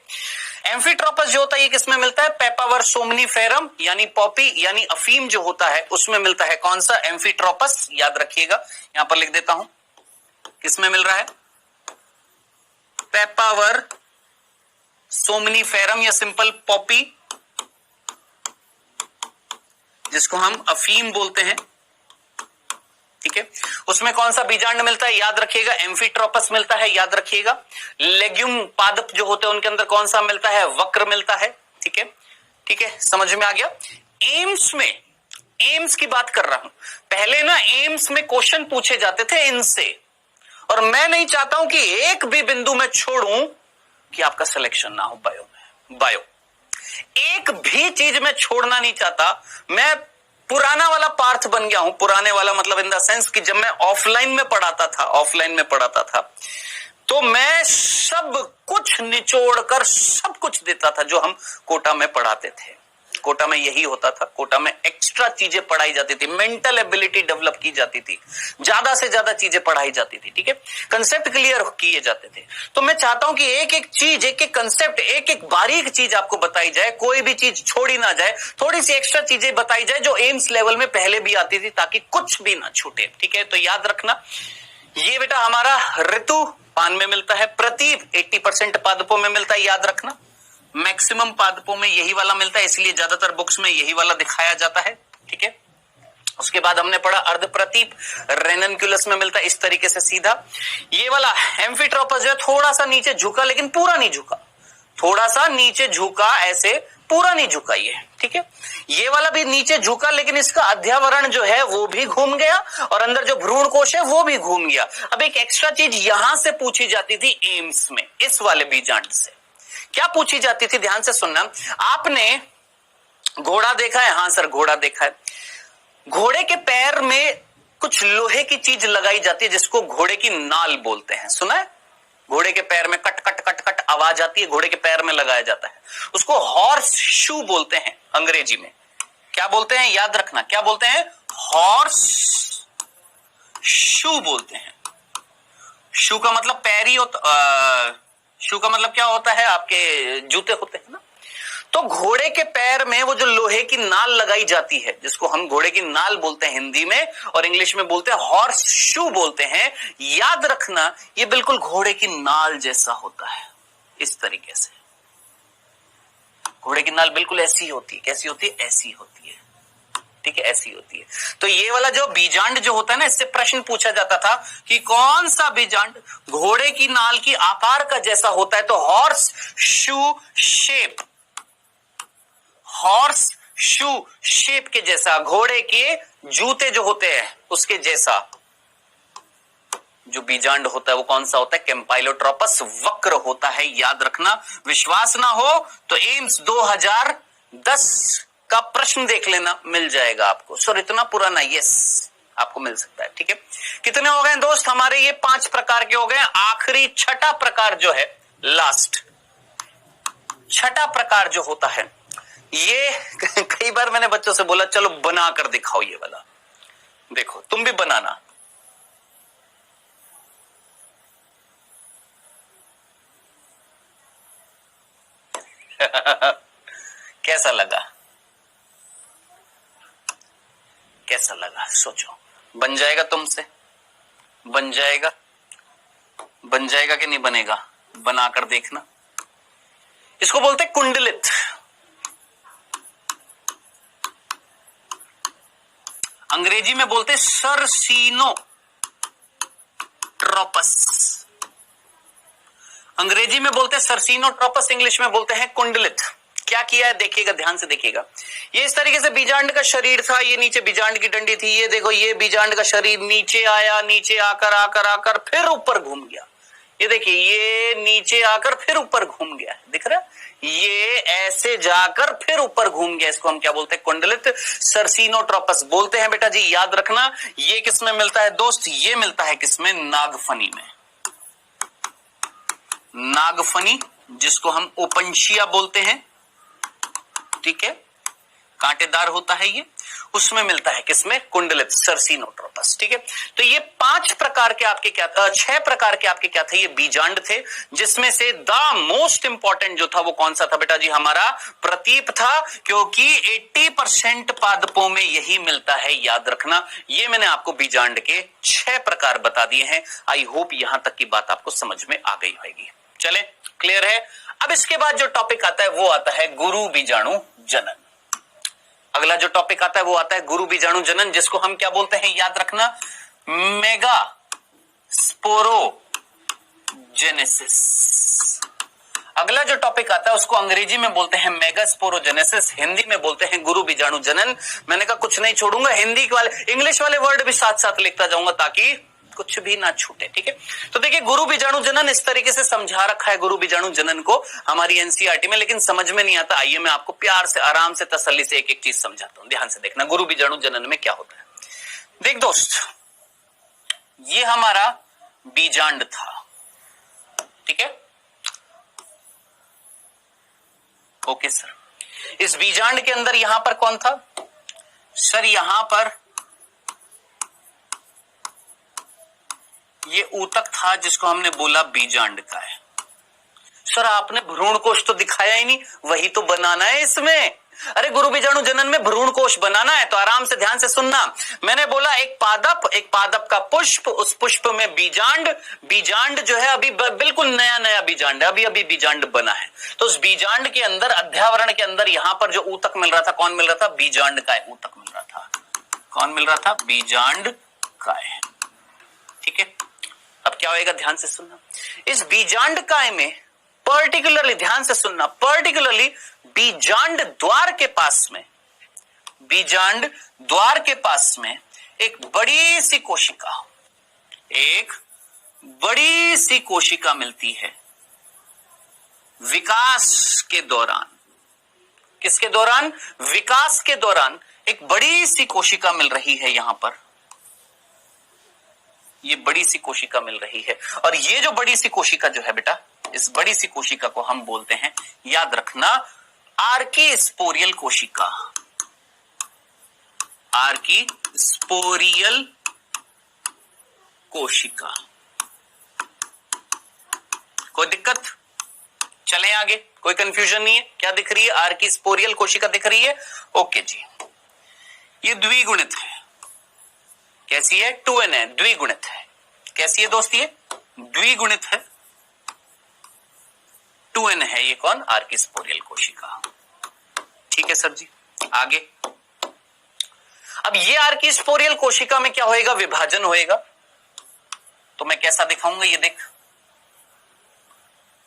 एम्फीट्रोपस जो होता है ये किसमें मिलता है? पेपावर सोमनीफेरम यानी पॉपी यानी अफीम जो होता है उसमें मिलता है। कौन सा? एम्फीट्रोपस, याद रखिएगा, यहां पर लिख देता हूं किसमें मिल रहा है? पेपावर सोमनीफेरम या सिंपल पॉपी, जिसको हम अफीम बोलते हैं, ठीक है। उसमें कौन सा बीजांड मिलता है? याद रखिएगा, एम्फीट्रोपस मिलता है, याद रखिएगा। लेग्यूम पादप जो होते हैं उनके अंदर कौन सा मिलता है? वक्र मिलता है, ठीक है, ठीक है, समझ में आ गया। एम्स में, एम्स की बात कर रहा हूं, पहले ना एम्स में क्वेश्चन पूछे जाते थे इनसे, और मैं नहीं चाहता हूं कि एक भी बिंदु में छोड़ूं कि आपका सिलेक्शन ना हो बायो में। बायो एक भी चीज में छोड़ना नहीं चाहता। मैं पुराना वाला पार्थ बन गया हूं, पुराने वाला मतलब इन द सेंस कि जब मैं ऑफलाइन में पढ़ाता था तो मैं सब कुछ निचोड़ कर सब कुछ देता था जो हम कोटा में पढ़ाते थे। कोटा में यही होता था। कोटा में एक्स्ट्रा चीजें पढ़ाई जाती थी, मेंटल एबिलिटी डेवलप की जाती थी, ज्यादा से ज्यादा चीजें पढ़ाई जाती थी, ठीक है, कंसेप्ट क्लियर किए जाते थे। तो मैं चाहता हूं कि एक एक चीज, एक एक कंसेप्ट, एक एक बारीक चीज आपको बताई जाए, कोई भी चीज छोड़ी ना जाए, थोड़ी सी एक्स्ट्रा चीजें बताई जाए जो एम्स लेवल में पहले भी आती थी, ताकि कुछ भी ना छूटे, ठीक है। तो याद रखना, ये बेटा हमारा ऋतु पान में मिलता है, प्रतीप 80% पादपों में मिलता है, याद रखना, मैक्सिमम पादपों में यही वाला मिलता है, इसलिए ज्यादातर बुक्स में यही वाला दिखाया जाता है, ठीक है। उसके बाद हमने पढ़ा अर्ध प्रतीप रेननक्यूलस में मिलता है इस तरीके से सीधा। ये वाला एम्फिट्रोपस जो है थोड़ा सा नीचे झुका, लेकिन पूरा नहीं झुका, थोड़ा सा नीचे झुका, ऐसे पूरा नहीं झुका ये, ठीक है। ये वाला भी नीचे झुका, लेकिन इसका अध्यावरण जो है वो भी घूम गया, और अंदर जो भ्रूण कोश है वो भी घूम गया। अब एक एक्स्ट्रा चीज यहां से पूछी जाती थी एम्स में, इस वाले बीजांड से क्या पूछी जाती थी, ध्यान से सुनना। आपने घोड़ा देखा है? हाँ सर, घोड़ा देखा है। घोड़े के पैर में कुछ लोहे की चीज लगाई जाती है जिसको घोड़े की नाल बोलते हैं, सुना है? घोड़े के पैर में कट कट कट कट आवाज आती है, घोड़े के पैर में लगाया जाता है, उसको हॉर्स शू बोलते हैं अंग्रेजी में। क्या बोलते हैं, याद रखना, क्या बोलते हैं? हॉर्स शू बोलते हैं। शू का मतलब पैरी होता, शू का मतलब क्या होता है? आपके जूते होते हैं ना। तो घोड़े के पैर में वो जो लोहे की नाल लगाई जाती है, जिसको हम घोड़े की नाल बोलते हैं हिंदी में, और इंग्लिश में बोलते हैं हॉर्स शू बोलते हैं। याद रखना, ये बिल्कुल घोड़े की नाल जैसा होता है, इस तरीके से। घोड़े की नाल बिल्कुल ऐसी होती है, कैसी होती है? ऐसी होती है, ठीक है, ऐसी होती है। तो ये वाला जो बीजांड जो होता है ना, इससे प्रश्न पूछा जाता था कि कौन सा बीजांड घोड़े की नाल की आकार का जैसा होता है, तो horse shoe shape, horse shoe shape के जैसा, घोड़े के जूते जो होते हैं उसके जैसा जो बीजांड होता है वो कौन सा होता है? कैम्पाइलोट्रोपस वक्र होता है, याद रखना। विश्वास ना हो तो एम्स 2010 का प्रश्न देख लेना, मिल जाएगा आपको। सर इतना पुराना? यस, आपको मिल सकता है, ठीक है। कितने हो गए दोस्त हमारे? ये 5 प्रकार के हो गए। आखिरी छठा प्रकार जो है, लास्ट छठा प्रकार जो होता है, ये कई बार मैंने बच्चों से बोला चलो बना कर दिखाओ ये वाला, देखो तुम भी बनाना। कैसा लगा? कैसा लगा? सोचो, बन जाएगा तुमसे? बन जाएगा? बन जाएगा कि नहीं बनेगा? बनाकर देखना। इसको बोलते हैं कुंडलित। अंग्रेजी में बोलते हैं सर्सिनोट्रोपस, अंग्रेजी में बोलते हैं सर्सिनोट्रोपस, इंग्लिश में बोलते हैं कुंडलित। क्या किया है देखिएगा, ध्यान से देखिएगा। ये इस तरीके से बीजांड का शरीर था, ये नीचे बीजांड की डंडी थी, ये देखो ये बीजांड का शरीर नीचे आया, नीचे आकर आकर आकर फिर ऊपर घूम गया। ये देखिए, ये नीचे आकर फिर ऊपर घूम गया, दिख रहा है? ये ऐसे जाकर फिर ऊपर घूम गया, इसको हम क्या बोलते हैं? कुंडलित सर्सिनोट्रोपस बोलते हैं बेटा जी, याद रखना। ये किसमें मिलता है दोस्त? ये मिलता है किसमें? नागफनी में। नागफनी, जिसको हम ओपनशिया बोलते हैं, ठीक है, कांटेदार होता है ये, उसमें मिलता है किसमें? कुंडलित सर्सिनोट्रोपस, ठीक है। तो ये 5 प्रकार के आपके क्या था, 6 प्रकार के आपके क्या थे? ये बीजांड थे, जिसमें से द मोस्ट इंपॉर्टेंट जो था वो कौन सा था बेटा जी? हमारा प्रतीप था, क्योंकि 80% पादपों में यही मिलता है, याद रखना। ये मैंने आपको बीजांड के 6 प्रकार बता दिए हैं। आई होप यहां तक की बात आपको समझ में आ गई होगी। चले, क्लियर है? अब इसके बाद जो टॉपिक आता है वो आता है गुरु बीजाणु जनन। अगला जो टॉपिक आता है वो आता है गुरु बीजाणु जनन, जिसको हम क्या बोलते हैं? याद रखना, मेगा स्पोरोजेनेसिस। अगला जो टॉपिक आता है उसको अंग्रेजी में बोलते हैं मेगा स्पोरोजेनेसिस, हिंदी में बोलते हैं गुरु बीजाणु जनन। मैंने कहा कुछ नहीं छोड़ूंगा, हिंदी वाले इंग्लिश वाले वर्ड भी साथ साथ लिखता जाऊंगा ताकि कुछ भी ना छूटे, ठीक है। तो देखिए, गुरु बीजाणु जनन इस तरीके से समझा रखा है गुरु बीजाणु जनन को हमारी एनसीईआरटी में, लेकिन समझ में नहीं आता। आइए मैं आपको प्यार से, आराम से, तसल्ली से एक एक चीज समझाता हूं। ध्यान से देखना, गुरु बीजाणु जनन में क्या होता है। देख दोस्त, ये हमारा बीजांड था, ठीक है, ओके सर। इस बीजांड के अंदर यहां पर कौन था सर? यहां पर ये ऊतक था जिसको हमने बोला बीजांड का है। सर आपने भ्रूण कोश तो दिखाया ही नहीं, वही तो बनाना है इसमें। अरे गुरु बीजाणु जनन में भ्रूण कोश बनाना है, तो आराम से ध्यान से सुनना। मैंने बोला एक पादप का पुष्प, उस पुष्प में बीजांड, बीजांड जो है अभी बिल्कुल नया नया बीजांड है, अभी अभी बीजांड बना है। तो उस बीजांड के अंदर, अध्यावरण के अंदर यहां पर जो ऊतक मिल रहा था, कौन मिल रहा था? बीजांड काय ऊतक मिल रहा था। कौन मिल रहा था? बीजांड काय। ठीक है, अब क्या होएगा ध्यान से सुनना। इस बीजांड काय में पर्टिकुलरली ध्यान से सुनना, पर्टिकुलरली बीजांड द्वार के पास में, बीजांड द्वार के पास में एक बड़ी सी कोशिका, एक बड़ी सी कोशिका मिलती है विकास के दौरान। किसके दौरान? विकास के दौरान एक बड़ी सी कोशिका मिल रही है यहां पर, ये बड़ी सी कोशिका मिल रही है। और ये जो बड़ी सी कोशिका जो है बेटा, इस बड़ी सी कोशिका को हम बोलते हैं, याद रखना, आर्कीस्पोरियल कोशिका। आर्कीस्पोरियल कोशिका। कोई दिक्कत? चलें आगे, कोई कंफ्यूजन नहीं है? क्या दिख रही है? आर्कीस्पोरियल कोशिका दिख रही है। ओके जी, ये द्विगुणित है। कैसी है? 2n है, द्विगुणित है। कैसी है दोस्त? ये द्विगुणित है, 2n है। ये कौन? आर्कीस्पोरियल कोशिका। ठीक है सर जी, आगे। अब ये आर्कीस्पोरियल कोशिका में क्या होएगा? विभाजन होएगा। तो मैं कैसा दिखाऊंगा ये देख,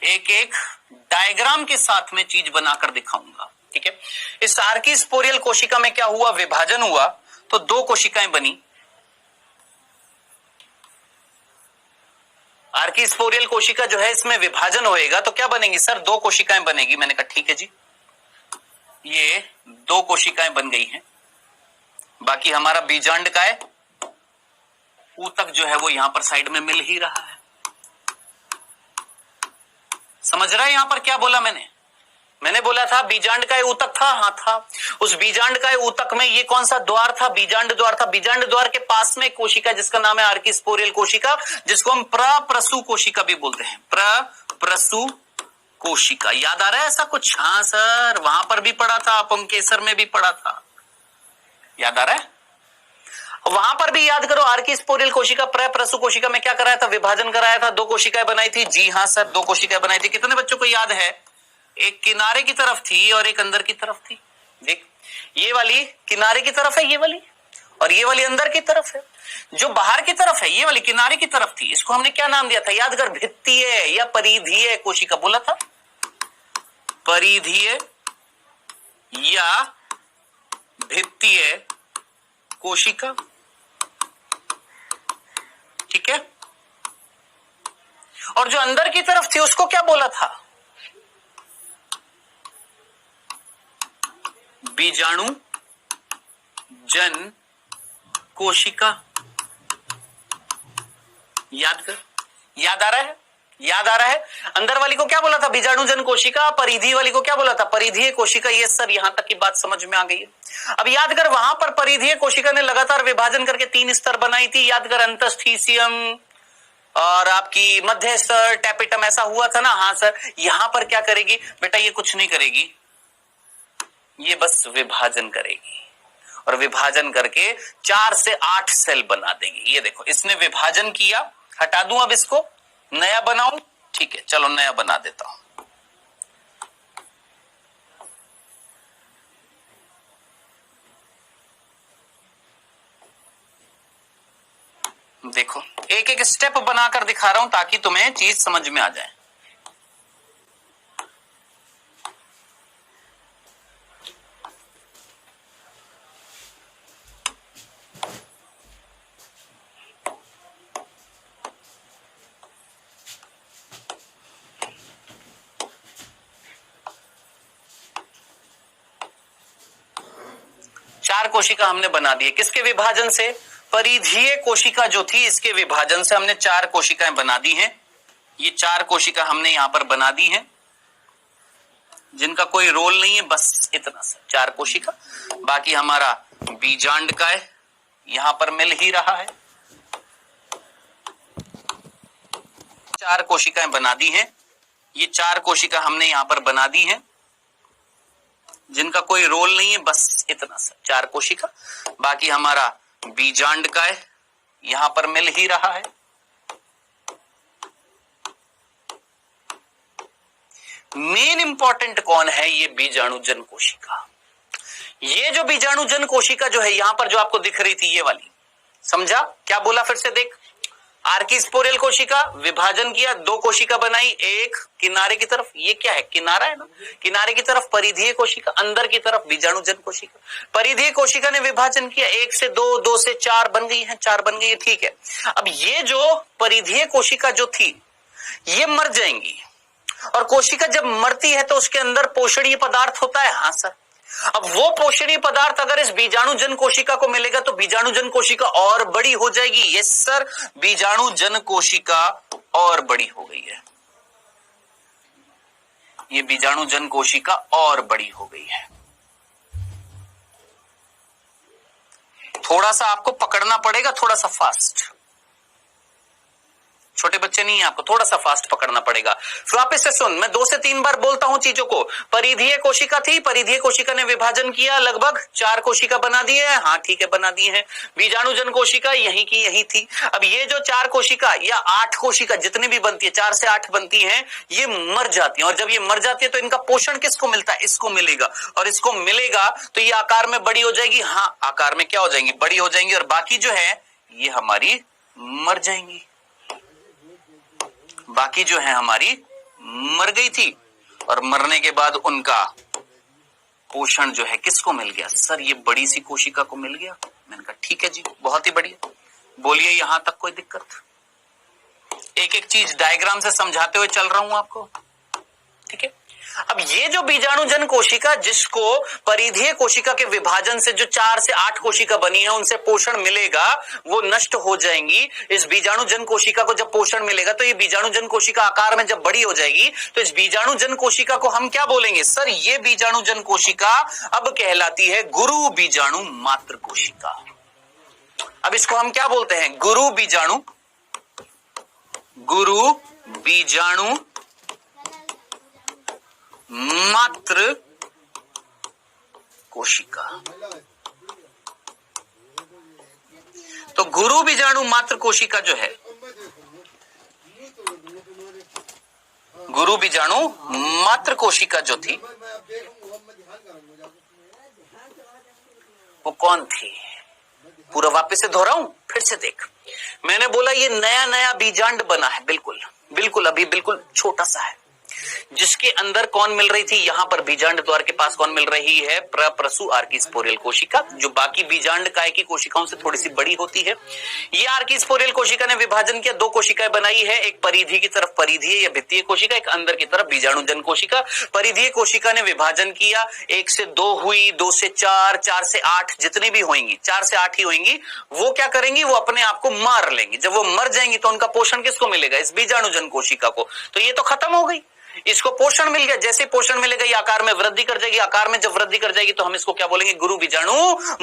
एक एक डायग्राम के साथ में चीज बनाकर दिखाऊंगा। ठीक है, इस आर्कीस्पोरियल कोशिका में क्या हुआ? विभाजन हुआ, तो दो कोशिकाएं बनी। आर्कीस्पोरियल कोशिका जो है, इसमें विभाजन होएगा तो क्या बनेगी सर? दो कोशिकाएं बनेगी। मैंने कहा ठीक है जी, ये दो कोशिकाएं बन गई हैं। बाकी हमारा बीजांड का है, ऊतक जो है वो यहां पर साइड में मिल ही रहा है। समझ रहा है यहां पर क्या बोला मैंने? मैंने बोला था बीजांड का ऊतक था, हाँ था। उस बीजांड का ऊतक में ये कौन सा द्वार था? बीजांड द्वार था। बीजांड द्वार के पास में एक कोशिका जिसका नाम है आर्कीस्पोरियल कोशिका, जिसको हम प्रप्रसु कोशिका भी बोलते हैं। प्रप्रसु कोशिका। याद आ रहा है ऐसा कुछ? हाँ सर, वहां पर भी पढ़ा था, पुंकेसर में भी पढ़ा था। याद आ रहा है? वहां पर भी याद करो, आर्कीस्पोरियल कोशिका, प्रप्रसु कोशिका में क्या कराया था? विभाजन कराया था, दो कोशिकाएं बनाई थी। जी हाँ सर, दो कोशिकाएं बनाई थी। कितने बच्चों को याद है? एक किनारे की तरफ थी और एक अंदर की तरफ थी। देख, ये वाली किनारे की तरफ है, ये वाली, और ये वाली अंदर की तरफ है। जो बाहर की तरफ है, ये वाली किनारे की तरफ थी। इसको हमने क्या नाम दिया था? याद कर, भित्तीय या परिधीय कोशिका बोला था। परिधीय या भित्तीय कोशिका। ठीक है, और जो अंदर की तरफ थी उसको क्या बोला था? बीजाणु जन कोशिका। याद कर, याद आ रहा है? याद आ रहा है? अंदर वाली को क्या बोला था? बीजाणु जन कोशिका। परिधीय वाली को क्या बोला था? परिधीय कोशिका। ये सर यहां तक की बात समझ में आ गई है। अब याद कर, वहां पर परिधीय कोशिका ने लगातार विभाजन करके 3 स्तर बनाई थी। याद कर, अंतस्थीसियम और आपकी मध्य स्तर, टैपिटम, ऐसा हुआ था ना? हाँ सर। यहां पर क्या करेगी बेटा? ये कुछ नहीं करेगी, ये बस विभाजन करेगी, और विभाजन करके 4 से 8 सेल बना देंगे। ये देखो, इसने विभाजन किया। हटा दूं अब इसको, नया बनाऊं? ठीक है, चलो नया बना देता हूं। देखो, एक एक स्टेप बनाकर दिखा रहा हूं ताकि तुम्हें चीज समझ में आ जाए। चार कोशिका हमने बना दी है। किसके विभाजन से? परिधीय कोशिका जो थी, इसके विभाजन से हमने 4 कोशिकाएं बना दी हैं। ये 4 कोशिका हमने यहां पर बना दी हैं। जिनका कोई रोल नहीं है, बस इतना सा 4 कोशिका। बाकी हमारा बीजांडकाय यहां पर मिल ही रहा है। 4 कोशिकाएं बना दी हैं, ये 4 कोशिका हमने यहां पर बना दी हैं, जिनका कोई रोल नहीं है, बस इतना सा 4 कोशिका। बाकी हमारा बीजांडकाय यहां पर मिल ही रहा है। मेन इंपॉर्टेंट कौन है? ये बीजाणुजन कोशिका। ये जो बीजाणुजन कोशिका जो है यहां पर जो आपको दिख रही थी, ये वाली, समझा? क्या बोला फिर से देख, आर्किस्पोरियल कोशिका विभाजन किया, 2 कोशिका बनाई, एक किनारे की तरफ, ये क्या है? किनारा है ना, किनारे की तरफ परिधीय कोशिका, अंदर की तरफ बीजाणुजन कोशिका। परिधीय कोशिका ने विभाजन किया, 1 से 2, 2 से 4 बन गई है, 4 बन गई है, ठीक है। अब ये जो परिधीय कोशिका जो थी, ये मर जाएंगी, और कोशिका जब मरती है तो उसके अंदर पोषणीय पदार्थ होता है। हाँ सर। अब वो पोषणीय पदार्थ अगर इस बीजाणुजन कोशिका को मिलेगा तो बीजाणुजन कोशिका और बड़ी हो जाएगी। यस सर, बीजाणुजन कोशिका और बड़ी हो गई है, ये बीजाणुजन कोशिका और बड़ी हो गई है। थोड़ा सा आपको पकड़ना पड़ेगा, थोड़ा सा फास्ट, छोटे बच्चे नहीं है, आपको थोड़ा सा फास्ट पकड़ना पड़ेगा। वापस से सुन, मैं 2 से 3 बार बोलता हूं चीजों को। परिधीय कोशिका थी, परिधीय कोशिका ने विभाजन किया, लगभग 4 कोशिका बना दी है। हाँ ठीक है, बना दी है। बीजाणुजन कोशिका यहीं की यहीं थी। अब ये जो 4 कोशिका या 8 कोशिका जितनी भी बनती है, 4 से 8 बनती हैं, ये मर जाती हैं, और जब ये मर जाती है तो इनका पोषण किसको मिलता है? इसको मिलेगा, और इसको मिलेगा तो ये आकार में बड़ी हो जाएगी। हाँ, आकार में क्या हो जाएंगी? बड़ी हो जाएंगी, और बाकी जो है ये हमारी मर जाएंगी। बाकी जो है हमारी मर गई थी, और मरने के बाद उनका पोषण जो है किसको मिल गया? सर ये बड़ी सी कोशिका को मिल गया। मैंने कहा ठीक है जी, बहुत ही बढ़िया। बोलिए यहां तक कोई दिक्कत? एक एक चीज डायग्राम से समझाते हुए चल रहा हूं आपको, ठीक है। अब ये जो बीजाणुजन कोशिका, जिसको परिधीय कोशिका के विभाजन से जो 4 से 8 कोशिका बनी है उनसे पोषण मिलेगा, वो नष्ट हो जाएंगी। इस बीजाणुजन कोशिका को जब पोषण मिलेगा तो ये बीजाणुजन कोशिका आकार में जब बड़ी हो जाएगी तो इस बीजाणुजन कोशिका को हम क्या बोलेंगे? सर ये बीजाणुजन कोशिका अब कहलाती है गुरु बीजाणु मात्र कोशिका। अब इसको हम क्या बोलते हैं? गुरु बीजाणु मात्र कोशिका। तो गुरु बीजाणु मात्र कोशिका जो है, गुरु बीजाणु मात्र कोशिका जो थी, वो कौन थी? पूरा वापस से दोहराऊं, फिर से देख। मैंने बोला ये नया नया बीजांड बना है, बिल्कुल बिल्कुल अभी बिल्कुल छोटा सा है, जिसके अंदर कौन मिल रही थी? यहां पर बीजांड द्वार के पास कौन मिल रही है? प्रप्रसु आर्किस्पोरियल कोशिका, जो बाकी बीजांड काय की कोशिकाओं से थोड़ी सी बड़ी होती है। ये आर्किस्पोरियल कोशिका ने विभाजन किया, 2 कोशिकाएं बनाई है, एक परिधि की तरफ परिधीय या भित्तीय कोशिका, एक अंदर की तरफ बीजाणुजन कोशिका। परिधीय कोशिका ने विभाजन किया, 1 से 2 हुई, 2 से 4, 4 से 8, जितनी भी होंगी 4 से 8 ही होंगी। वो क्या करेंगी? वो अपने आप को मार लेंगी। जब वो मर जाएंगी तो उनका पोषण किसको मिलेगा? इस बीजाणुजन कोशिका को। तो ये तो खत्म हो गई, इसको पोषण मिल गया। जैसे पोषण मिलेगा ये आकार में वृद्धि कर जाएगी, आकार में जब वृद्धि कर जाएगी तो हम इसको क्या बोलेंगे? गुरु बीजाणु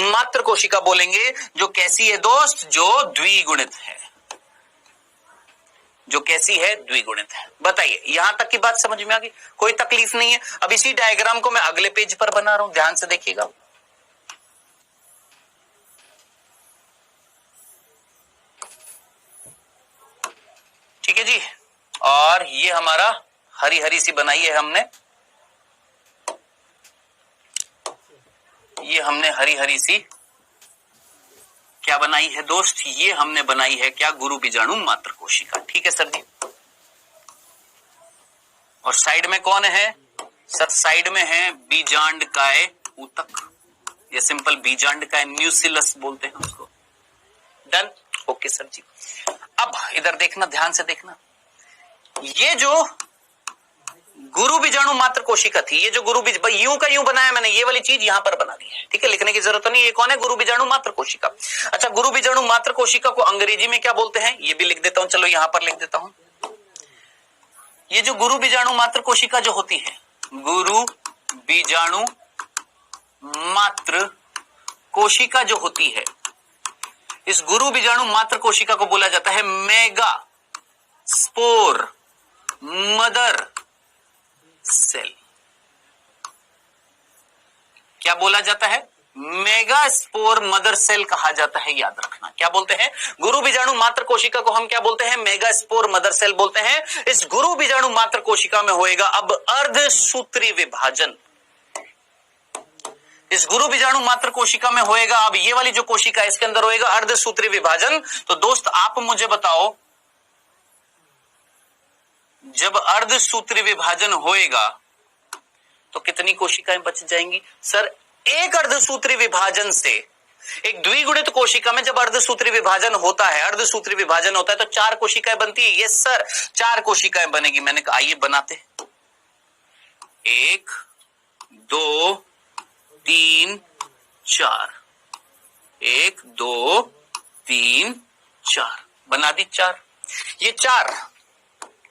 मात्र कोशिका बोलेंगे। जो कैसी है दोस्त? जो द्विगुणित है। जो कैसी है? द्विगुणित है। बताइए यहां तक की बात समझ में आ गई? कोई तकलीफ नहीं है। अब इसी डायग्राम को मैं अगले पेज पर बना रहा हूं, ध्यान से देखिएगा। ठीक है जी, और ये हमारा हरी हरी सी बनाई है हमने, ये हमने हरी हरी सी क्या बनाई है दोस्त? ये हमने बनाई है क्या? गुरु बीजाणु मात्र कोशिका। ठीक है सर जी। और साइड में कौन है सर? साइड में है बीजांडकाय ऊतक, या सिंपल बीजांडकाय न्यूसिलस बोलते हैं उसको। डन? ओके सर जी। अब इधर देखना, ध्यान से देखना। ये जो गुरु बीजाणु मात्र कोशिका थी, ये जो गुरु बीज यूं का यूं बनाया मैंने, ये वाली चीज यहां पर बना दी है, ठीक है, लिखने की जरूरत नहीं। ये कौन है? गुरु बीजाणु मात्र कोशिका। अच्छा, गुरु बीजाणु मात्र कोशिका को अंग्रेजी में क्या बोलते हैं? ये भी लिख देता हूं, चलो यहां पर लिख देता हूं। ये जो गुरु बीजाणु मात्र कोशिका जो होती है, गुरु बीजाणु मात्र कोशिका जो होती है, इस गुरु बीजाणु मात्र कोशिका को बोला जाता है मेगा स्पोर मदर सेल। क्या बोला जाता है? मेगा स्पोर मदर सेल कहा जाता है, याद रखना। क्या बोलते हैं? गुरु बीजाणु मात्र कोशिका को हम क्या बोलते हैं? मेगा स्पोर मदर सेल बोलते हैं। इस गुरु बीजाणु मात्र कोशिका में होएगा अब अर्धसूत्री विभाजन। इस गुरु बीजाणु मात्र कोशिका में होएगा अब ये वाली जो कोशिका है इसके अंदर होएगा अर्धसूत्री विभाजन। तो दोस्त आप मुझे बताओ, जब अर्धसूत्री विभाजन होएगा तो कितनी कोशिकाएं बच जाएंगी? सर, एक अर्धसूत्री विभाजन से, एक द्विगुणित कोशिका में जब अर्धसूत्री विभाजन होता है, अर्धसूत्री विभाजन होता है तो 4 कोशिकाएं बनती है। यस सर, 4 कोशिकाएं बनेगी। मैंने कहा आइए बनाते। 1 2 3 4, 1 2 3 4 बना दी 4। ये 4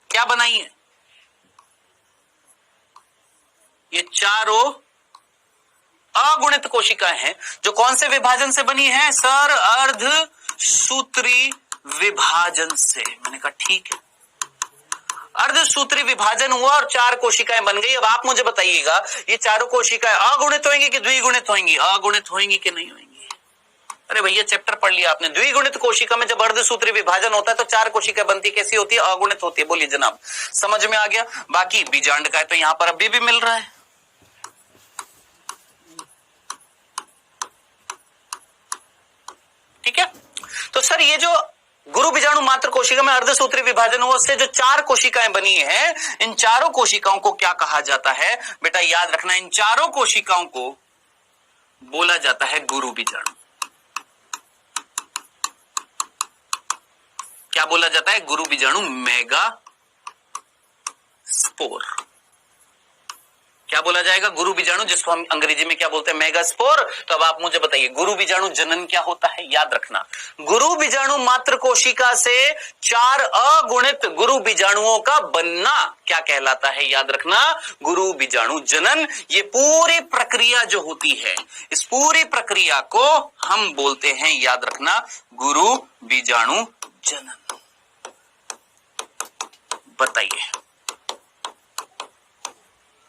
क्या बनाई है? ये चारों अगुणित कोशिकाएं हैं जो कौन से विभाजन से बनी है? सर, अर्धसूत्री विभाजन से। मैंने कहा ठीक है, अर्धसूत्री विभाजन हुआ और 4 कोशिकाएं बन गई। अब आप मुझे बताइएगा, ये चारों कोशिकाएं अगुणित होंगी कि द्विगुणित होंगी? अगुणित होंगी कि नहीं होंगी? अरे भैया, चैप्टर पढ़ लिया आपने। द्विगुणित कोशिका में जब अर्धसूत्री विभाजन होता है तो 4 कोशिकाएं बनती, कैसी होती है? अगुणित होती है। बोलिए जनाब, समझ में आ गया? बाकी बीजांड का है तो यहां पर अभी भी मिल रहा है। ठीक है, तो सर ये जो गुरु बीजाणु मात्र कोशिका में अर्धसूत्री विभाजन हुआ, उससे जो 4 कोशिकाएं बनी हैं, इन चारों कोशिकाओं को क्या कहा जाता है? बेटा याद रखना, इन चारों कोशिकाओं को बोला जाता है गुरु बीजाणु। क्या बोला जाता है? गुरु बीजाणु मेगा स्पोर। क्या बोला जाएगा? गुरु बीजाणु, जिसको हम अंग्रेजी में क्या बोलते हैं? Mega spore. तो अब आप मुझे बताइए, गुरु बीजाणु जनन क्या होता है? याद रखना, गुरु बीजाणु मात्र कोशिका से 4 अगुणित गुरु बीजाणुओं का बनना क्या कहलाता है? याद रखना, गुरु बीजाणु जनन। ये पूरी प्रक्रिया जो होती है, इस पूरी प्रक्रिया को हम बोलते हैं, याद रखना, गुरु बीजाणु जनन। बताइए,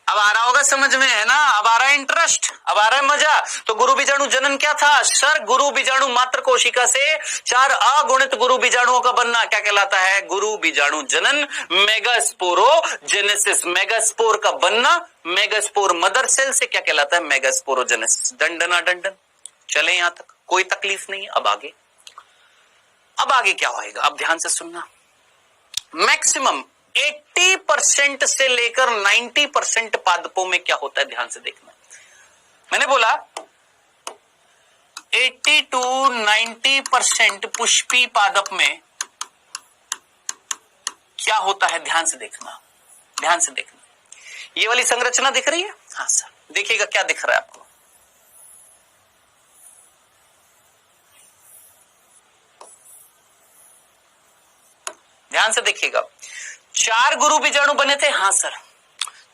अब आ रहा होगा समझ में, है ना? अब आ रहा है इंटरेस्ट, अब आ रहा है मजा। तो गुरु बीजाणु जनन क्या था? सर, गुरु बीजाणु मात्र कोशिका से 4 अगुणित गुरु बीजाणुओं का बनना क्या कहलाता है? गुरु बीजाणु जनन। मेगास्पोरोजेनेसिस, मेगास्पोर का बनना, मेगास्पोर मदर सेल से क्या कहलाता है? मेगास्पोरोजेनेसिस। दंडना दंडन। चले यहां तक, कोई तकलीफ नहीं है। अब आगे क्या होएगा? अब ध्यान से सुनना। मैक्सिमम 80% से लेकर 90% पादपों में क्या होता है? ध्यान से देखना। मैंने बोला 80 to 90% पुष्पी पादप में क्या होता है? ध्यान से देखना, ध्यान से देखना। ये वाली संरचना दिख रही है? हाँ सर, देखिएगा क्या दिख रहा है आपको। ध्यान से देखिएगा। 4 गुरु बीजाणु बने थे। हाँ सर,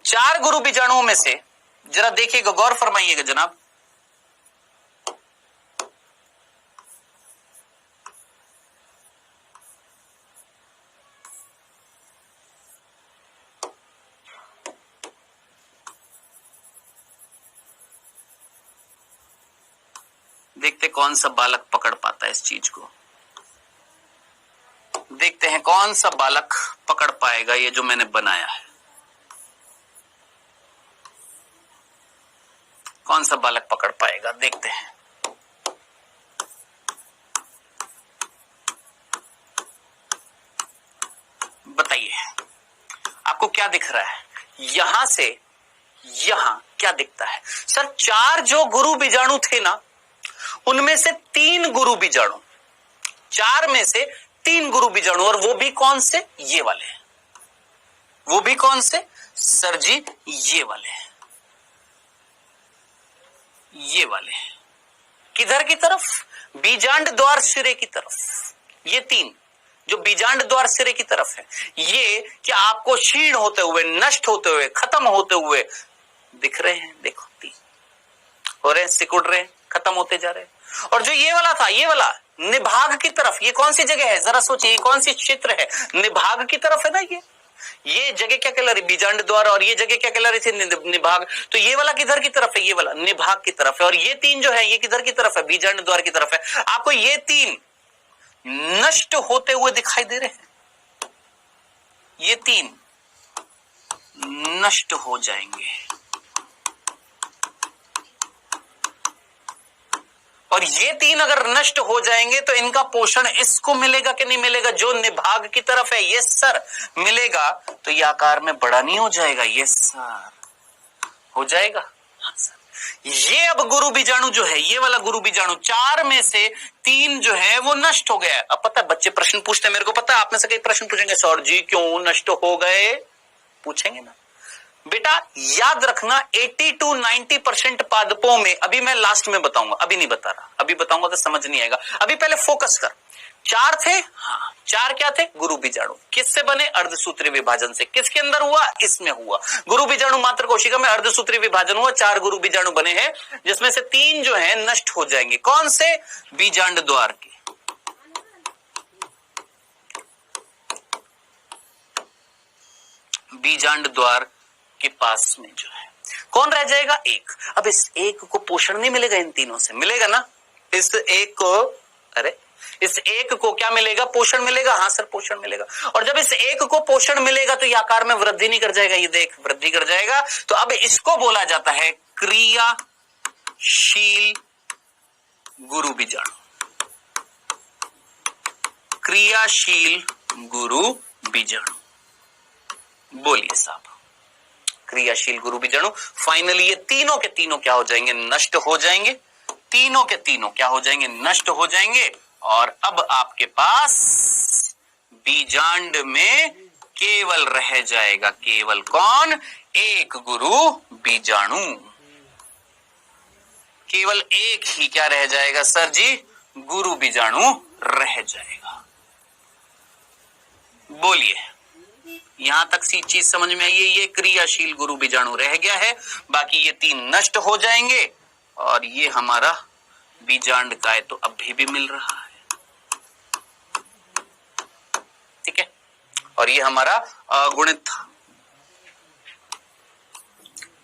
4 गुरु बीजाणुओं में से जरा देखिएगा, गौर फरमाइएगा जनाब। देखते कौन सा बालक पकड़ पाता है इस चीज को। देखते हैं कौन सा बालक पकड़ पाएगा ये जो मैंने बनाया है। कौन सा बालक पकड़ पाएगा? देखते हैं। बताइए, आपको क्या दिख रहा है? यहां से यहां क्या दिखता है? सर, 4 जो गुरु बीजाणु थे ना, उनमें से 3 गुरु बीजाणु, 4 में से 3 गुरु बीजाणु, और वो भी कौन से? ये वाले। वो भी कौन से? सर जी, ये वाले, ये वाले। किधर की तरफ? बीजांड द्वार सिरे की तरफ। ये 3 जो बीजांड द्वार सिरे की तरफ है, ये क्या आपको क्षीण होते हुए, नष्ट होते हुए, खत्म होते हुए दिख रहे हैं, देखो 3 हो रहे हैं, सिकुड़ रहे हैं, खत्म होते जा रहे हैं। और जो ये वाला था, ये वाला निभाग की तरफ, ये कौन सी जगह है जरा सोचिए, कौन सी क्षेत्र है, निभाग की तरफ है ना। ये जगह क्या कहला रही, बीजांड द्वार, और ये जगह क्या कहला रही थी, निभाग। तो ये वाला किधर की तरफ है, ये वाला निभाग की तरफ है। और ये 3 जो है ये किधर की तरफ है, बीजांड द्वार की तरफ है। आपको ये 3 नष्ट होते हुए दिखाई दे रहे हैं, ये 3 नष्ट हो जाएंगे। और ये 3 अगर नष्ट हो जाएंगे तो इनका पोषण इसको मिलेगा कि नहीं मिलेगा, जो निभाग की तरफ है, यस सर मिलेगा। तो ये आकार में बड़ा नहीं हो जाएगा, यस सर हो जाएगा, हाँ सर। ये अब गुरु बीजाणु जो है, ये वाला गुरु बीजाणु 4 में से 3 जो है वो नष्ट हो गया। अब पता है बच्चे प्रश्न पूछते हैं, मेरे को पता है आप में से कई प्रश्न पूछेंगे, सर जी क्यों नष्ट हो गए, पूछेंगे ना। बेटा याद रखना 80 to 90% पादपों में, अभी मैं लास्ट में बताऊंगा, अभी नहीं बता रहा, अभी बताऊंगा तो समझ नहीं आएगा, अभी पहले फोकस कर। 4 थे, हाँ 4 क्या थे, गुरु बीजाणु। किससे बने, अर्धसूत्री विभाजन से। किसके अंदर हुआ, इसमें हुआ। गुरु बीजाणु मात्र कोशिका में अर्धसूत्री विभाजन हुआ, 4 गुरु बीजाणु बने हैं, जिसमें से 3 जो है नष्ट हो जाएंगे। कौन से, बीजांड द्वार के। बीजांड द्वार के पास में जो है कौन रह जाएगा, एक। अब इस एक को पोषण नहीं मिलेगा, इन तीनों से मिलेगा ना। इस एक को, अरे इस एक को क्या मिलेगा, पोषण मिलेगा, हाँ सर पोषण मिलेगा। और जब इस एक को पोषण मिलेगा तो ये आकार में वृद्धि नहीं कर जाएगा, ये देख वृद्धि कर जाएगा। तो अब इसको बोला जाता है क्रियाशील गुरु बीजाणु। क्रियाशील गुरु बीजाणु, बोलिए साहब, क्रियाशील गुरु बीजाणु। फाइनली ये तीनों के तीनों क्या हो जाएंगे, नष्ट हो जाएंगे। तीनों के तीनों क्या हो जाएंगे, नष्ट हो जाएंगे। और अब आपके पास बीजांड में केवल रह जाएगा, केवल कौन, एक गुरु बीजाणु। केवल एक ही क्या रह जाएगा सर जी, गुरु बीजाणु रह जाएगा। बोलिए यहां तक सी चीज समझ में आई है, ये क्रियाशील गुरु बीजाणु रह गया है, बाकी ये 3 नष्ट हो जाएंगे। और ये हमारा बीजांड काय तो अभी भी मिल रहा है, ठीक है। और ये हमारा अगुणित था,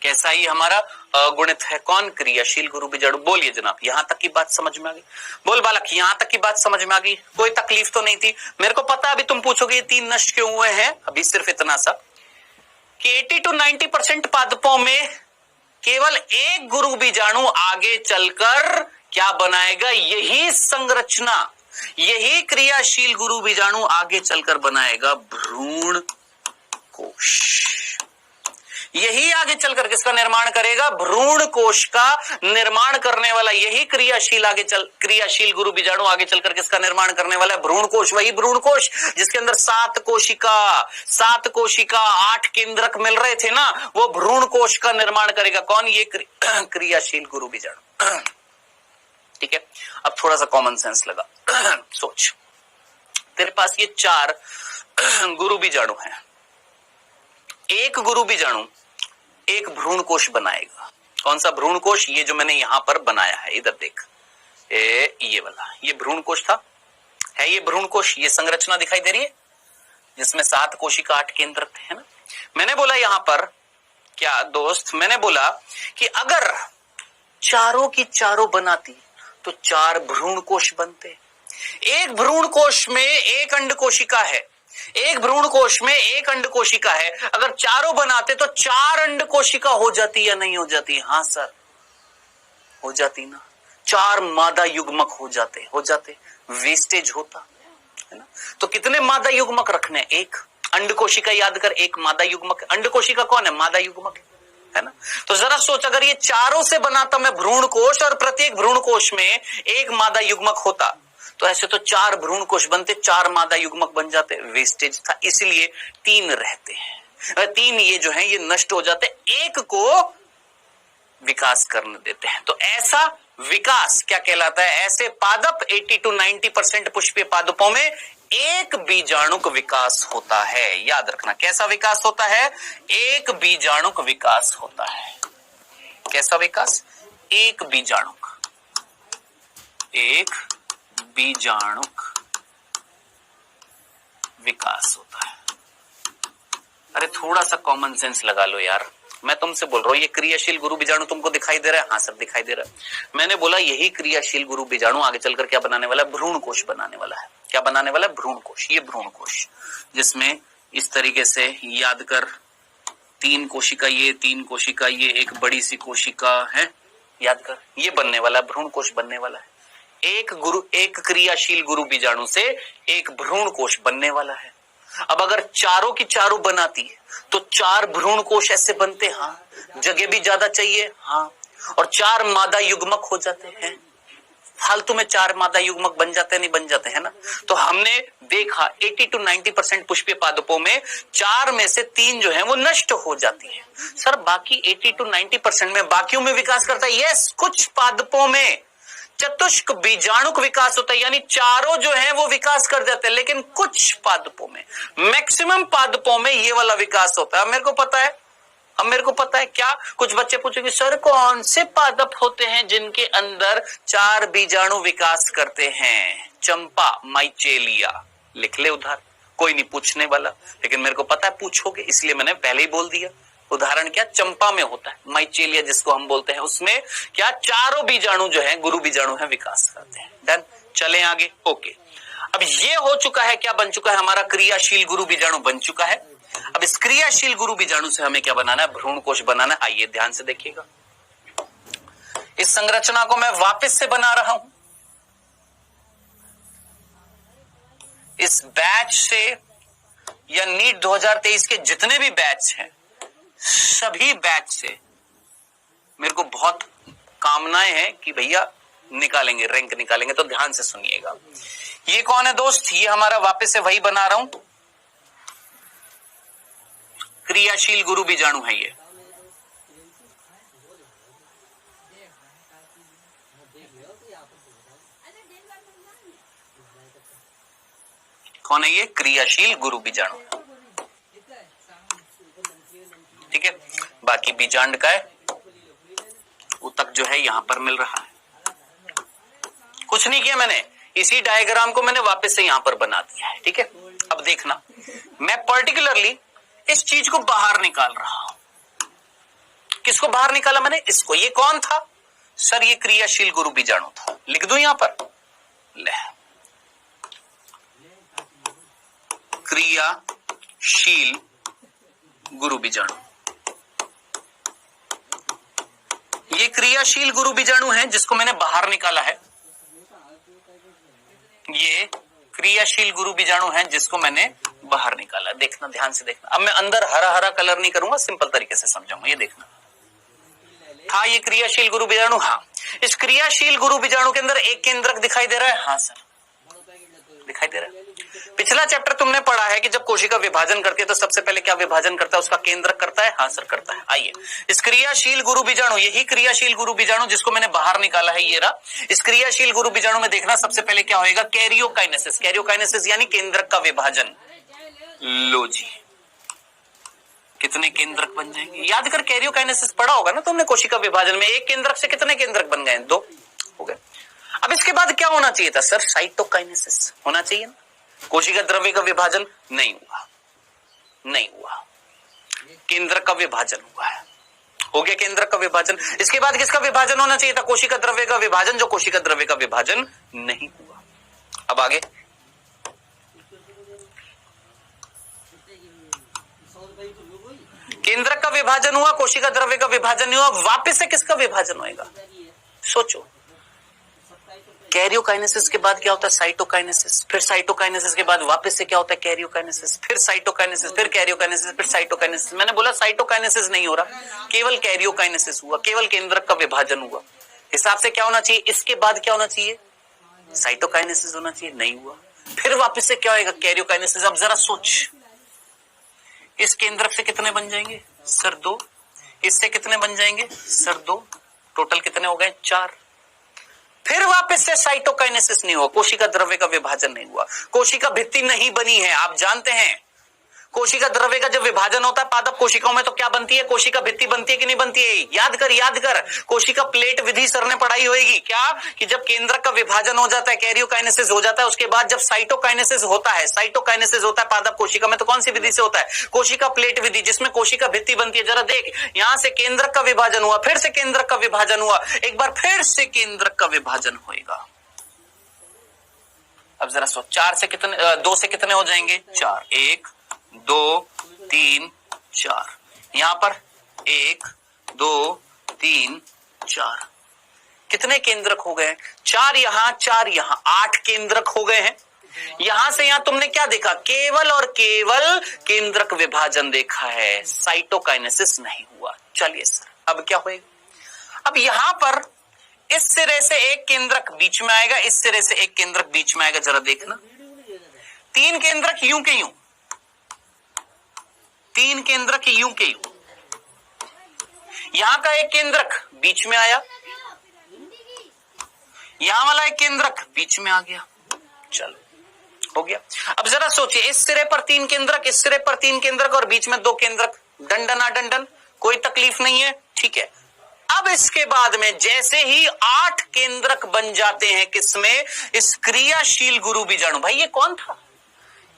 कैसा ही हमारा अगुणित है, कौन, क्रियाशील गुरु बीजाणु। बोलिए जनाब यहां तक की बात समझ में आ गई, बोल बालक यहां तक की बात समझ में आ गई, कोई तकलीफ तो नहीं थी। मेरे को पता अभी तुम पूछोगे ये 3 नष्ट क्यों हुए हैं, अभी सिर्फ इतना सा कि 80 to 90% पादपों में केवल एक गुरु बीजाणु आगे चलकर क्या बनाएगा, यही संरचना, यही क्रियाशील गुरु बीजाणु आगे चलकर बनाएगा भ्रूण कोश। यही आगे चलकर किसका निर्माण करेगा, भ्रूण कोश का निर्माण करने वाला यही क्रियाशील गुरु बीजाणु आगे चलकर किसका निर्माण करने वाला है, भ्रूण कोश। वही भ्रूण कोश जिसके अंदर 7 कोशिका 8 केंद्रक मिल रहे थे ना, वो भ्रूण कोश का निर्माण करेगा कौन, ये क्रियाशील गुरु बीजाणु, ठीक है। अब थोड़ा सा कॉमन सेंस लगा, सोच तेरे पास ये 4 गुरु बीजाणु हैं, एक गुरु बीजाणु एक भ्रूण कोश बनाएगा। कौन सा भ्रूण कोश, ये जो मैंने यहां पर बनाया है, इधर देख, ये वाला, ये भ्रूण कोश था, है ये भ्रूण कोश, ये संरचना दिखाई दे रही है जिसमें 7 कोशिका 8 केंद्र थे, है ना। मैंने बोला यहां पर क्या दोस्त, मैंने बोला कि अगर चारों की चारों बनाती तो 4 भ्रूण कोश बनते। एक भ्रूण कोश में एक अंड कोशिका है, एक भ्रूण कोश में एक अंड कोशिका है, अगर चारों बनाते तो 4 अंड कोशिका हो जाती या नहीं हो जाती, हाँ सर हो जाती ना, 4 मादा युग्मक हो जाते, वेस्टेज होता है ना। तो कितने मादा युग्मक रखने, एक अंड कोशिका याद कर, एक मादा युग्मक। अंड कोशिका कौन है, मादा युग्मक है ना। तो जरा सोच, अगर ये चारों से बनाता मैं भ्रूण कोश और प्रत्येक भ्रूण कोश में एक मादा युग्मक होता, तो ऐसे तो 4 भ्रूण कोश बनते, 4 मादा युग्मक बन जाते, वेस्टेज था, इसलिए 3 रहते हैं। 3 ये जो है ये नष्ट हो जाते, एक को विकास करने देते हैं। तो ऐसा विकास क्या कहलाता है, ऐसे पादप 80 to 90% पुष्पीय पादपों में एक बीजाणुक विकास होता है। याद रखना कैसा विकास होता है, एक बीजाणुक विकास होता है। कैसा विकास? एक बीजाणुक विकास होता है। अरे थोड़ा सा कॉमन सेंस लगा लो यार, मैं तुमसे बोल रहा हूं ये क्रियाशील गुरु बीजाणु तुमको दिखाई दे रहा है? हाँ सर दिखाई दे रहा है। मैंने बोला यही क्रियाशील गुरु बीजाणु आगे चलकर क्या बनाने वाला है? भ्रूण कोश बनाने वाला है। क्या बनाने वाला है? भ्रूण कोश। ये भ्रूण कोश जिसमें इस तरीके से याद कर, 3 कोशिका ये, 3 कोशिका ये, एक बड़ी सी कोशिका है, याद कर, ये बनने वाला भ्रूण कोश बनने वाला है। एक क्रियाशील गुरु बीजाणु से एक भ्रूण कोश बनने वाला है। अब अगर चारों की चारों बनाती है तो 4 भ्रूण कोश ऐसे बनते, हाँ, जगह भी ज्यादा चाहिए, हाँ, और 4 मादा युग्मक हो जाते हैं। फालतू में 4 मादा युग्मक बन जाते हैं, नहीं बन जाते हैं ना? तो हमने देखा 80 to 90% पुष्पीय पादपों में 4 में से 3 जो है वो नष्ट हो जाती है। सर बाकी 80 to 90% में बाकियों में विकास करता है। यस, कुछ पादपों में चतुष्क बीजाणुक विकास होता है, यानी चारों जो है वो विकास कर जाते हैं, लेकिन कुछ पादपों में, मैक्सिमम पादपों में ये वाला विकास होता है। मेरे को पता है क्या? कुछ बच्चे पूछेंगे सर कौन से पादप होते हैं जिनके अंदर 4 बीजाणु विकास करते हैं? चंपा, माइचेलिया, लिख ले उधार, कोई नहीं पूछने वाला, लेकिन मेरे को पता है पूछोगे, इसलिए मैंने पहले ही बोल दिया। उदाहरण क्या? चंपा में होता है, माइचेलिया जिसको हम बोलते हैं, उसमें क्या चारों बीजाणु जो है गुरु बीजाणु है विकास करते हैं। डन, चले आगे। ओके, अब ये हो चुका है, क्या बन चुका है? हमारा क्रियाशील गुरु बीजाणु बन चुका है। अब इस क्रियाशील गुरु बीजाणु से हमें क्या बनाना है? भ्रूण कोश बनाना है। आइए ध्यान से देखिएगा, इस संरचना को मैं वापस से बना रहा हूं। इस बैच से या नीट 2023 के जितने भी बैच हैं, सभी बैच से मेरे को बहुत कामनाएं हैं कि भैया निकालेंगे, रैंक निकालेंगे, तो ध्यान से सुनिएगा। ये कौन है दोस्त? ये हमारा वापस से वही बना रहा हूं, क्रियाशील गुरु बीजाणु है ये। कौन है ये? क्रियाशील गुरु बीजाणु। ठीक है, बाकी बीजांड का है ऊतक जो है यहां पर मिल रहा है। कुछ नहीं किया मैंने, इसी डायग्राम को मैंने वापस से यहां पर बना दिया है। ठीक है, अब देखना, मैं पर्टिकुलरली इस चीज को बाहर निकाल रहा हूं। किसको बाहर निकाला मैंने? इसको। ये कौन था? सर ये क्रियाशील गुरु बीजाणु था। लिख दूं यहां पर, ले, क्रियाशील गुरु बीजाणु। ये क्रियाशील गुरु बीजाणु है जिसको मैंने बाहर निकाला है। ये क्रियाशील गुरु बीजाणु है जिसको मैंने बाहर निकाला। देखना, ध्यान से देखना। अब मैं अंदर हरा हरा कलर नहीं करूंगा, सिंपल तरीके से समझाऊंगा। ये देखना, हाँ ये क्रियाशील गुरु बीजाणु। हाँ, इस क्रियाशील गुरु बीजाणु के अंदर एक केंद्रक दिखाई दे रहा है। हाँ सर दिखाई दे रहा है। पिछला चैप्टर तुमने पढ़ा है कि जब कोशिका विभाजन करती है तो सबसे पहले क्या विभाजन करता है? उसका केंद्रक करता है। हाँ सर करता है। आइए, इस क्रियाशील गुरु बीजाणु, यही क्रियाशील गुरु बीजाणु जिसको मैंने बाहर निकाला है, ये रहा। इस क्रियाशील गुरु बीजाणु में देखना सबसे पहले क्या होएगा? कैरियोकाइनेसिस। कैरियोकाइनेसिस यानी केंद्रक का विभाजन। लो जी, कितने केंद्रक बन जाएंगे? याद कर, कैरियोकाइनेसिस पढ़ा होगा ना तुमने कोशिका विभाजन में। एक केंद्रक से कितने केंद्रक बन गए? 2 हो गए। अब इसके बाद क्या होना चाहिए था? सर साइटोकाइनेसिस होना चाहिए ना। कोशिका द्रव्य का विभाजन नहीं हुआ, केंद्रक का विभाजन हुआ है। हो गया केंद्रक का विभाजन। इसके बाद किसका विभाजन होना चाहिए था? कोशिका द्रव्य का विभाजन, जो कोशिका द्रव्य का विभाजन नहीं हुआ। अब आगे, केंद्रक का विभाजन हुआ, कोशिका द्रव्य का विभाजन नहीं हुआ, वापस से किसका विभाजन होएगा? सोचो, कैरियोकाइनेसिस के बाद क्या होता है? साइटोकाइनेसिस। फिर साइटोकाइनेसिस के बाद वापस से क्या होता है? कैरियोकाइनेसिस। फिर साइटोकाइनेसिस, फिर कैरियोकाइनेसिस, फिर साइटोकाइनेसिस। मैंने बोला साइटोकाइनेसिस नहीं हो रहा, केवल कैरियोकाइनेसिस हुआ, केवल केंद्रक का विभाजन हुआ। हिसाब से क्या होना चाहिए? इसके बाद क्या होना चाहिए? साइटोकाइनेसिस होना चाहिए, नहीं हुआ। फिर वापस से क्या होगा? कैरियोकाइनेसिस। अब जरा सोच, इस केंद्रक से कितने बन जाएंगे? सर 2। इससे कितने बन जाएंगे? सर 2। टोटल कितने हो गए? 4। फिर वापस से साइटोकाइनेसिस नहीं हुआ, कोशिका द्रव्य का विभाजन नहीं हुआ, कोशिका भित्ति नहीं बनी है। आप जानते हैं कोशिका द्रव्य का जब विभाजन होता है पादप कोशिकाओं में तो क्या बनती है, कोशिका भित्ति बनती है कि नहीं बनती है? याद कर कोशिका प्लेट विधि सर ने पढ़ाई होगी क्या, कि जब केंद्रक का विभाजन हो जाता है, कैरियोकाइनेसिस हो जाता है, उसके बाद जब साइटोकाइनेसिस होता है पादप कोशिका में, तो कौन सी विधि से होता है? कोशिका प्लेट विधि, जिसमें कोशिका भित्ति बनती है। जरा देख, यहां से केंद्रक का विभाजन हुआ, फिर से केंद्रक का विभाजन हुआ, एक बार फिर से केंद्रक का विभाजन होगा। अब जरा सोच, 4 से कितने, 2 से कितने हो जाएंगे? 4, 1 2 3 4, यहां पर 1 2 3 4, कितने केंद्रक हो गए? 4 यहां 4 यहां, 8 केंद्रक हो गए हैं। यहां से यहां तुमने क्या देखा? केवल और केवल केंद्रक विभाजन देखा है, साइटोकाइनेसिस नहीं हुआ। चलिए सर, अब क्या होएगा? अब यहां पर इस सिरे से एक केंद्रक बीच में आएगा, इस सिरे से एक केंद्रक बीच में आएगा। जरा देखना, 3 केंद्रक यूं के यूं, 3 केंद्रक यूं के यूं, यहां का एक केंद्रक बीच में आया, यहां वाला एक केंद्रक बीच में आ गया। चलो, हो गया। अब जरा सोचिए, इस सिरे पर 3 केंद्रक, इस सिरे पर 3 केंद्रक और बीच में 2 केंद्रक, दंडन आडंडन, कोई तकलीफ नहीं है, ठीक है। अब इसके बाद में जैसे ही 8 केंद्रक बन जाते हैं, किसमें? इस क्रियाशील गुरु बीजाणु। भाई ये कौन था?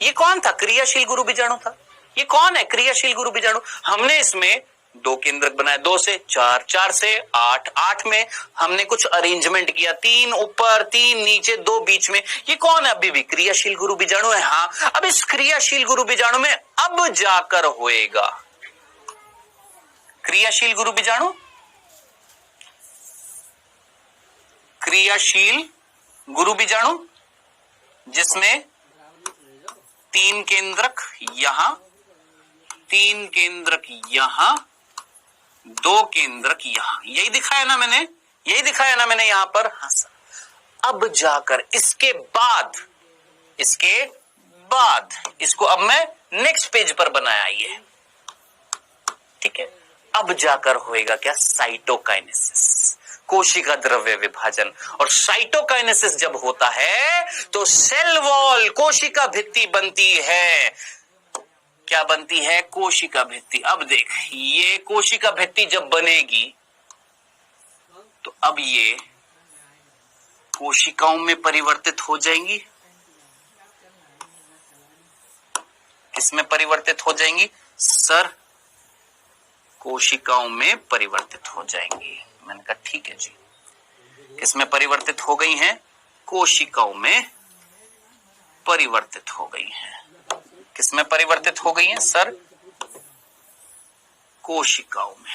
ये कौन था? क्रियाशील गुरु बीजाणु था। ये कौन है? क्रियाशील गुरु बीजाणु। हमने इसमें 2 केंद्रक बनाए, 2 से 4, 4 से 8, 8 में हमने कुछ अरेंजमेंट किया, 3 ऊपर 3 नीचे 2 बीच में। ये कौन है? अभी भी क्रियाशील गुरु बीजाणु है। हाँ, अब इस क्रियाशील गुरु बीजाणु में अब जाकर होएगा क्रियाशील गुरु बीजाणु, क्रियाशील गुरु बीजाणु, जिसमें 3 केंद्रक यहां, 3 केंद्रक यहां, 2 केंद्रक यहां। यही दिखाया ना मैंने, यही दिखाया ना मैंने यहां पर। हाँ सर। अब जाकर इसके बाद इसको अब मैं नेक्स्ट पेज पर बनाया ये, ठीक है। अब जाकर होएगा क्या? साइटोकाइनेसिस, कोशिका द्रव्य विभाजन। और साइटोकाइनेसिस जब होता है तो सेल वॉल, कोशिका भित्ति बनती है। क्या बनती है? कोशिका भित्ति। अब देख, ये कोशिका भित्ति जब बनेगी तो अब ये कोशिकाओं में परिवर्तित हो जाएंगी। किसमें परिवर्तित हो जाएंगी सर? कोशिकाओं में परिवर्तित हो जाएंगी। मैंने कहा ठीक है जी। किसमें परिवर्तित हो गई हैं? कोशिकाओं में परिवर्तित हो गई हैं। किसमें परिवर्तित हो गई हैं सर? कोशिकाओं में।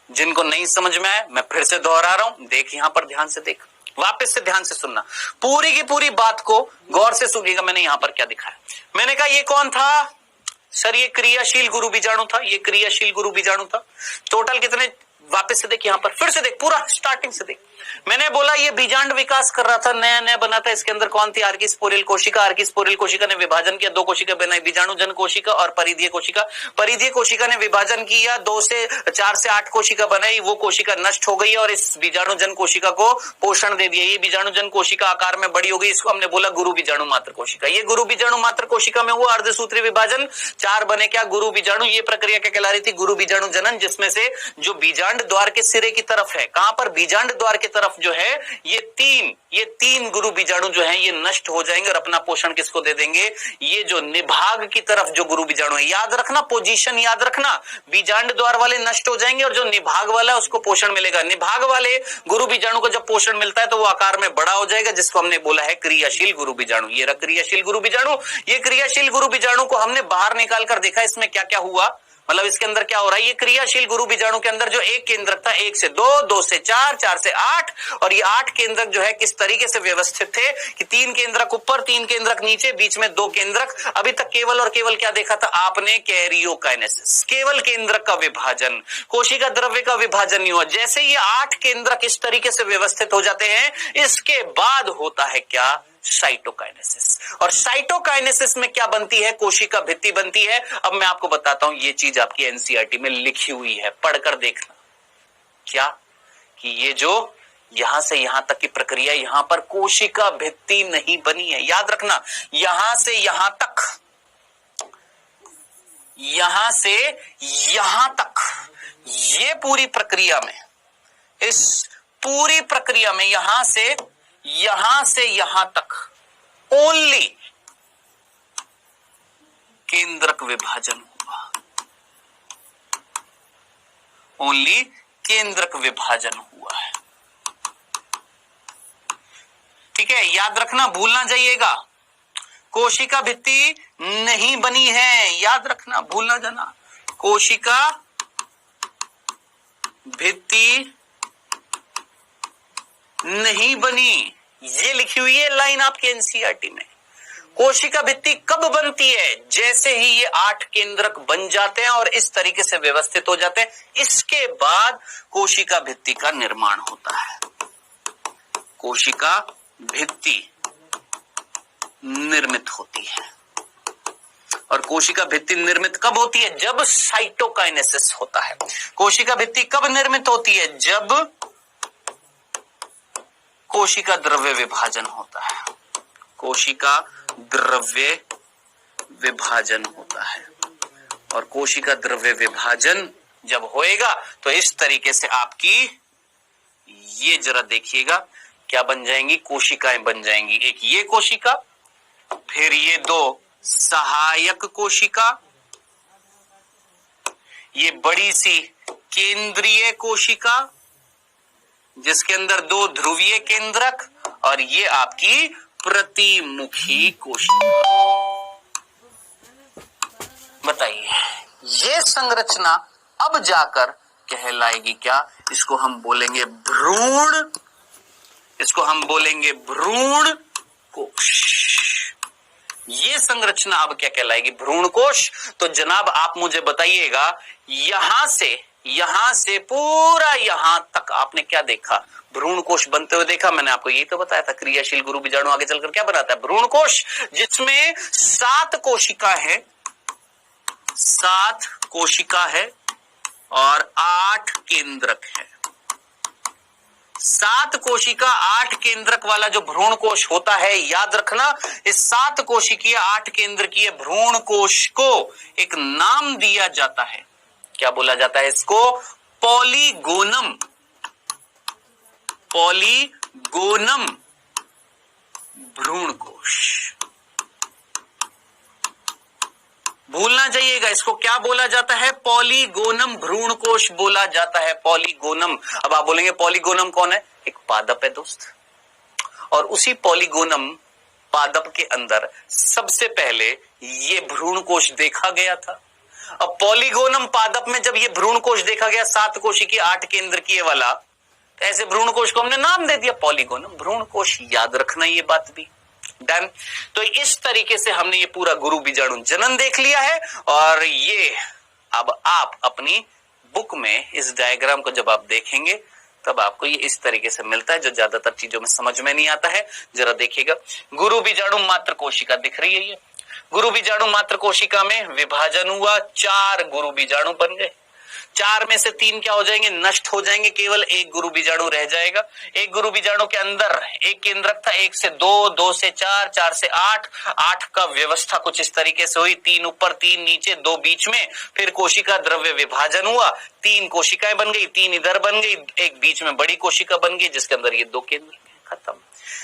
जिनको नहीं समझ में आया मैं फिर से दोहरा रहा हूं, देख यहां पर ध्यान से देख, वापस से ध्यान से सुनना, पूरी की पूरी बात को गौर से सुनिएगा। मैंने यहां पर क्या दिखाया? मैंने कहा ये कौन था सर? ये क्रियाशील गुरु बीजाणु था। ये क्रियाशील गुरु बीजाणु था। टोटल कितने? वापस से देख, यहां पर फिर से देख, पूरा स्टार्टिंग से देख। मैंने बोला ये बीजांड विकास कर रहा था, नया नया बना था। इसके अंदर कौन थी? आर्किस्पोरियल कोशिका। आर्किस्पोरियल कोशिका ने विभाजन किया, 2 कोशिका बनाई, बीजाणु जन कोशिका और परिधीय कोशिका। परिधीय कोशिका ने विभाजन किया, 2 से 4 से 8 कोशिका बनाई। वो कोशिका नष्ट हो गई और इस बीजाणु जन कोशिका को पोषण दे दिया। ये बीजाणु जन कोशिका आकार में बड़ी हो गई, इसको हमने बोला गुरु बीजाणु मात्र कोशिका। ये गुरु बीजाणु मात्र कोशिका में हुआ अर्धसूत्री विभाजन, 4 बने क्या? गुरु बीजाणु। ये प्रक्रिया क्या कहला रही थी? गुरु बीजाणु जनन, जिसमें से जो बीजांड द्वार के सिरे की तरफ है, कहां पर? बीजांड द्वार की तरफ जो है ये तीन गुरु बीजाणु जो हैं ये नष्ट हो जाएंगे और अपना पोषण किसको दे देंगे? ये जो निभाग की तरफ जो गुरु बीजाणु है, याद रखना, पोजीशन याद रखना, बीजांड द्वार वाले नष्ट हो जाएंगे और जो निभाग वाला है उसको पोषण मिलेगा। निभाग वाले गुरु बीजाणु को जब पोषण मिलता है तो वो आकार में बड़ा हो जाएगा, जिसको हमने बोला है क्रियाशील गुरु बीजाणु। ये रहा क्रियाशील गुरु बीजाणु। ये क्रियाशील गुरु बीजाणु को हमने बाहर निकाल कर देखा, इसमें क्या क्या हुआ, मतलब इसके अंदर क्या हो रहा है। ये क्रियाशील गुरु बीजाणु के अंदर जो एक केंद्रक था, 1 से 2, 2 से 4, 4 से 8, और ये 8 केंद्रक जो है किस तरीके से व्यवस्थित थे कि 3 केंद्रक ऊपर, 3 केंद्रक नीचे, बीच में 2 केंद्रक। अभी तक केवल और केवल क्या देखा था आपने? कैरियोकाइनेसिस, केवल केंद्रक का विभाजन, कोशिका द्रव्य का विभाजन नहीं हुआ। जैसे ये 8 केंद्रक इस तरीके से व्यवस्थित हो जाते हैं, इसके बाद होता है क्या? साइटोकाइनेसिस। और साइटोकाइनेसिस में क्या बनती है? कोशिका भित्ति बनती है। अब मैं आपको बताता हूं, ये चीज आपकी एनसीईआरटी में लिखी हुई है, पढ़कर देखना। क्या? कि ये जो यहां से यहां तक की प्रक्रिया, यहां पर कोशिका भित्ति नहीं बनी है। याद रखना, यहां से यहां तक यहां से यहां तक, ये पूरी प्रक्रिया में, इस पूरी प्रक्रिया में यहां से यहां तक ओनली केंद्रक विभाजन हुआ, ओनली केंद्रक विभाजन हुआ है। ठीक है, याद रखना, भूलना जाइएगा, कोशिका भित्ति नहीं बनी है, याद रखना, भूलना जाना, कोशिका भित्ति नहीं बनी। ये लिखी हुई है लाइन आपके एनसीईआरटी में। कोशिका भित्ति कब बनती है? जैसे ही ये 8 केंद्रक बन जाते हैं और इस तरीके से व्यवस्थित हो जाते हैं, इसके बाद कोशिका भित्ति का निर्माण होता है। कोशिका भित्ति निर्मित होती है। और कोशिका भित्ति निर्मित कब होती है? जब साइटोकाइनेसिस होता है। कोशिका भित्ति कब निर्मित होती है? जब कोशिका द्रव्य विभाजन होता है। कोशिका द्रव्य विभाजन होता है। और कोशिका द्रव्य विभाजन जब होएगा तो इस तरीके से आपकी, ये जरा देखिएगा क्या बन जाएंगी, कोशिकाएं बन जाएंगी। एक ये कोशिका, फिर ये 2 सहायक कोशिका, ये बड़ी सी केंद्रीय कोशिका जिसके अंदर 2 ध्रुवीय केंद्रक, और ये आपकी प्रतिमुखी कोशिका। बताइए, ये संरचना अब जाकर कहलाएगी क्या? इसको हम बोलेंगे भ्रूण, इसको हम बोलेंगे भ्रूण कोश। ये संरचना अब क्या कहलाएगी? भ्रूण कोश। तो जनाब आप मुझे बताइएगा, यहां से पूरा यहां तक आपने क्या देखा? भ्रूण कोश बनते हुए देखा। मैंने आपको यही तो बताया था, क्रियाशील गुरु बीजाणु आगे चलकर क्या बनाता है? भ्रूण कोश, जिसमें 7 कोशिका है, 7 कोशिका है और 8 केंद्रक है। 7 कोशिका 8 केंद्रक वाला जो भ्रूण कोश होता है, याद रखना, इस 7 कोशिकीय 8 केंद्रकीय भ्रूण कोश को एक नाम दिया जाता है। क्या बोला जाता है इसको? पॉलीगोनम। पॉलीगोनम भ्रूण कोश। भूलना चाहिएगा, इसको क्या बोला जाता है? पॉलीगोनम भ्रूण कोश बोला जाता है। पॉलीगोनम। अब आप बोलेंगे पॉलीगोनम कौन है? एक पादप है दोस्त, और उसी पॉलीगोनम पादप के अंदर सबसे पहले ये भ्रूण कोश देखा गया था। अब पॉलीगोनम पादप में जब ये भ्रूण कोश देखा गया, 7 कोशिकीय 8 केंद्रकीय वाला, तो ऐसे भ्रूण कोश को हमने नाम दे दिया पॉलीगोनम भ्रूण कोश। याद रखना ये बात भी। डन। तो इस तरीके से हमने ये पूरा गुरु बीजाणु जनन देख लिया है, और ये अब आप अपनी बुक में इस डायग्राम को जब आप देखेंगे तब आपको ये इस तरीके से मिलता है, जो ज्यादातर चीजों में समझ में नहीं आता है। जरा देखिएगा, गुरु बीजाणु मात्र कोशिका दिख रही है। ये गुरु बीजाणु मात्र कोशिका में विभाजन हुआ, 4 गुरु बीजाणु बन गए। 4 में से 3 क्या हो जाएंगे? नष्ट हो जाएंगे, केवल एक गुरु बीजाणु रह जाएगा। एक गुरु बीजाणु के अंदर एक केंद्रक था, 1 से 2, 2 से 4, 4 से 8, 8 का व्यवस्था कुछ इस तरीके से हुई, 3 ऊपर 3 नीचे 2 बीच में। फिर कोशिका द्रव्य विभाजन हुआ, 3 कोशिकाएं बन गई, 3 इधर बन गई, एक बीच में बड़ी कोशिका बन गई जिसके अंदर ये 2 केंद्र। खत्म।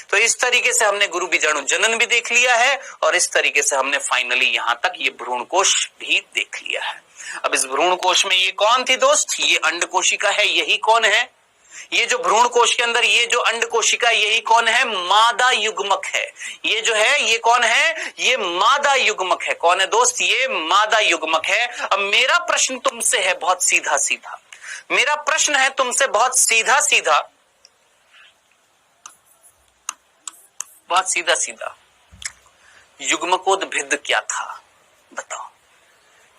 तो इस तरीके से हमने गुरु बीजाणु जनन भी देख लिया है, और इस तरीके से हमने फाइनली यहां तक ये भ्रूण कोश भी देख लिया है। अब इस भ्रूण कोश में ये कौन थी दोस्त? ये अंड कोशिका है। यही कौन है? ये जो भ्रूण कोश के अंदर ये जो अंड कोशिका, यही कौन है? मादा युग्मक है। ये जो है ये कौन है? ये मादा युग्मक है। कौन है दोस्त? ये मादा युग्मक है। अब मेरा प्रश्न तुमसे है बहुत सीधा सीधा, मेरा प्रश्न है तुमसे बहुत सीधा सीधा, बहुत सीधा सीधा, युग्मकोद्भिद क्या था? बताओ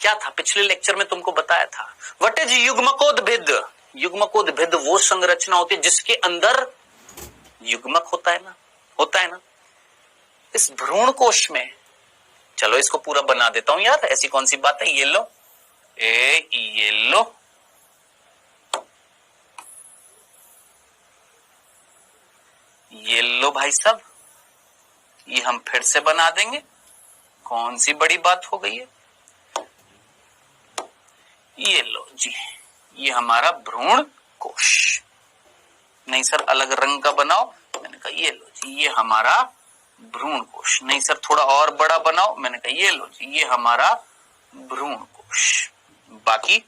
क्या था? पिछले लेक्चर में तुमको बताया था। What is युग्मकोद्भिद? युग्मकोद्भिद वो संरचना होती है जिसके अंदर युग्मक होता है ना, होता है ना। इस भ्रूण कोश में, चलो इसको पूरा बना देता हूं यार, ऐसी कौन सी बात है। ये लो, ये लो, ये लो भाई साहब, ये हम फिर से बना देंगे। कौन सी बड़ी बात हो गई है? ये लो जी, ये हमारा भ्रूण कोश। नहीं सर अलग रंग का बनाओ, मैंने कहा ये लो जी, ये हमारा भ्रूण कोश। नहीं सर थोड़ा और बड़ा बनाओ, मैंने कहा ये लो जी, ये हमारा भ्रूण कोश। बाकी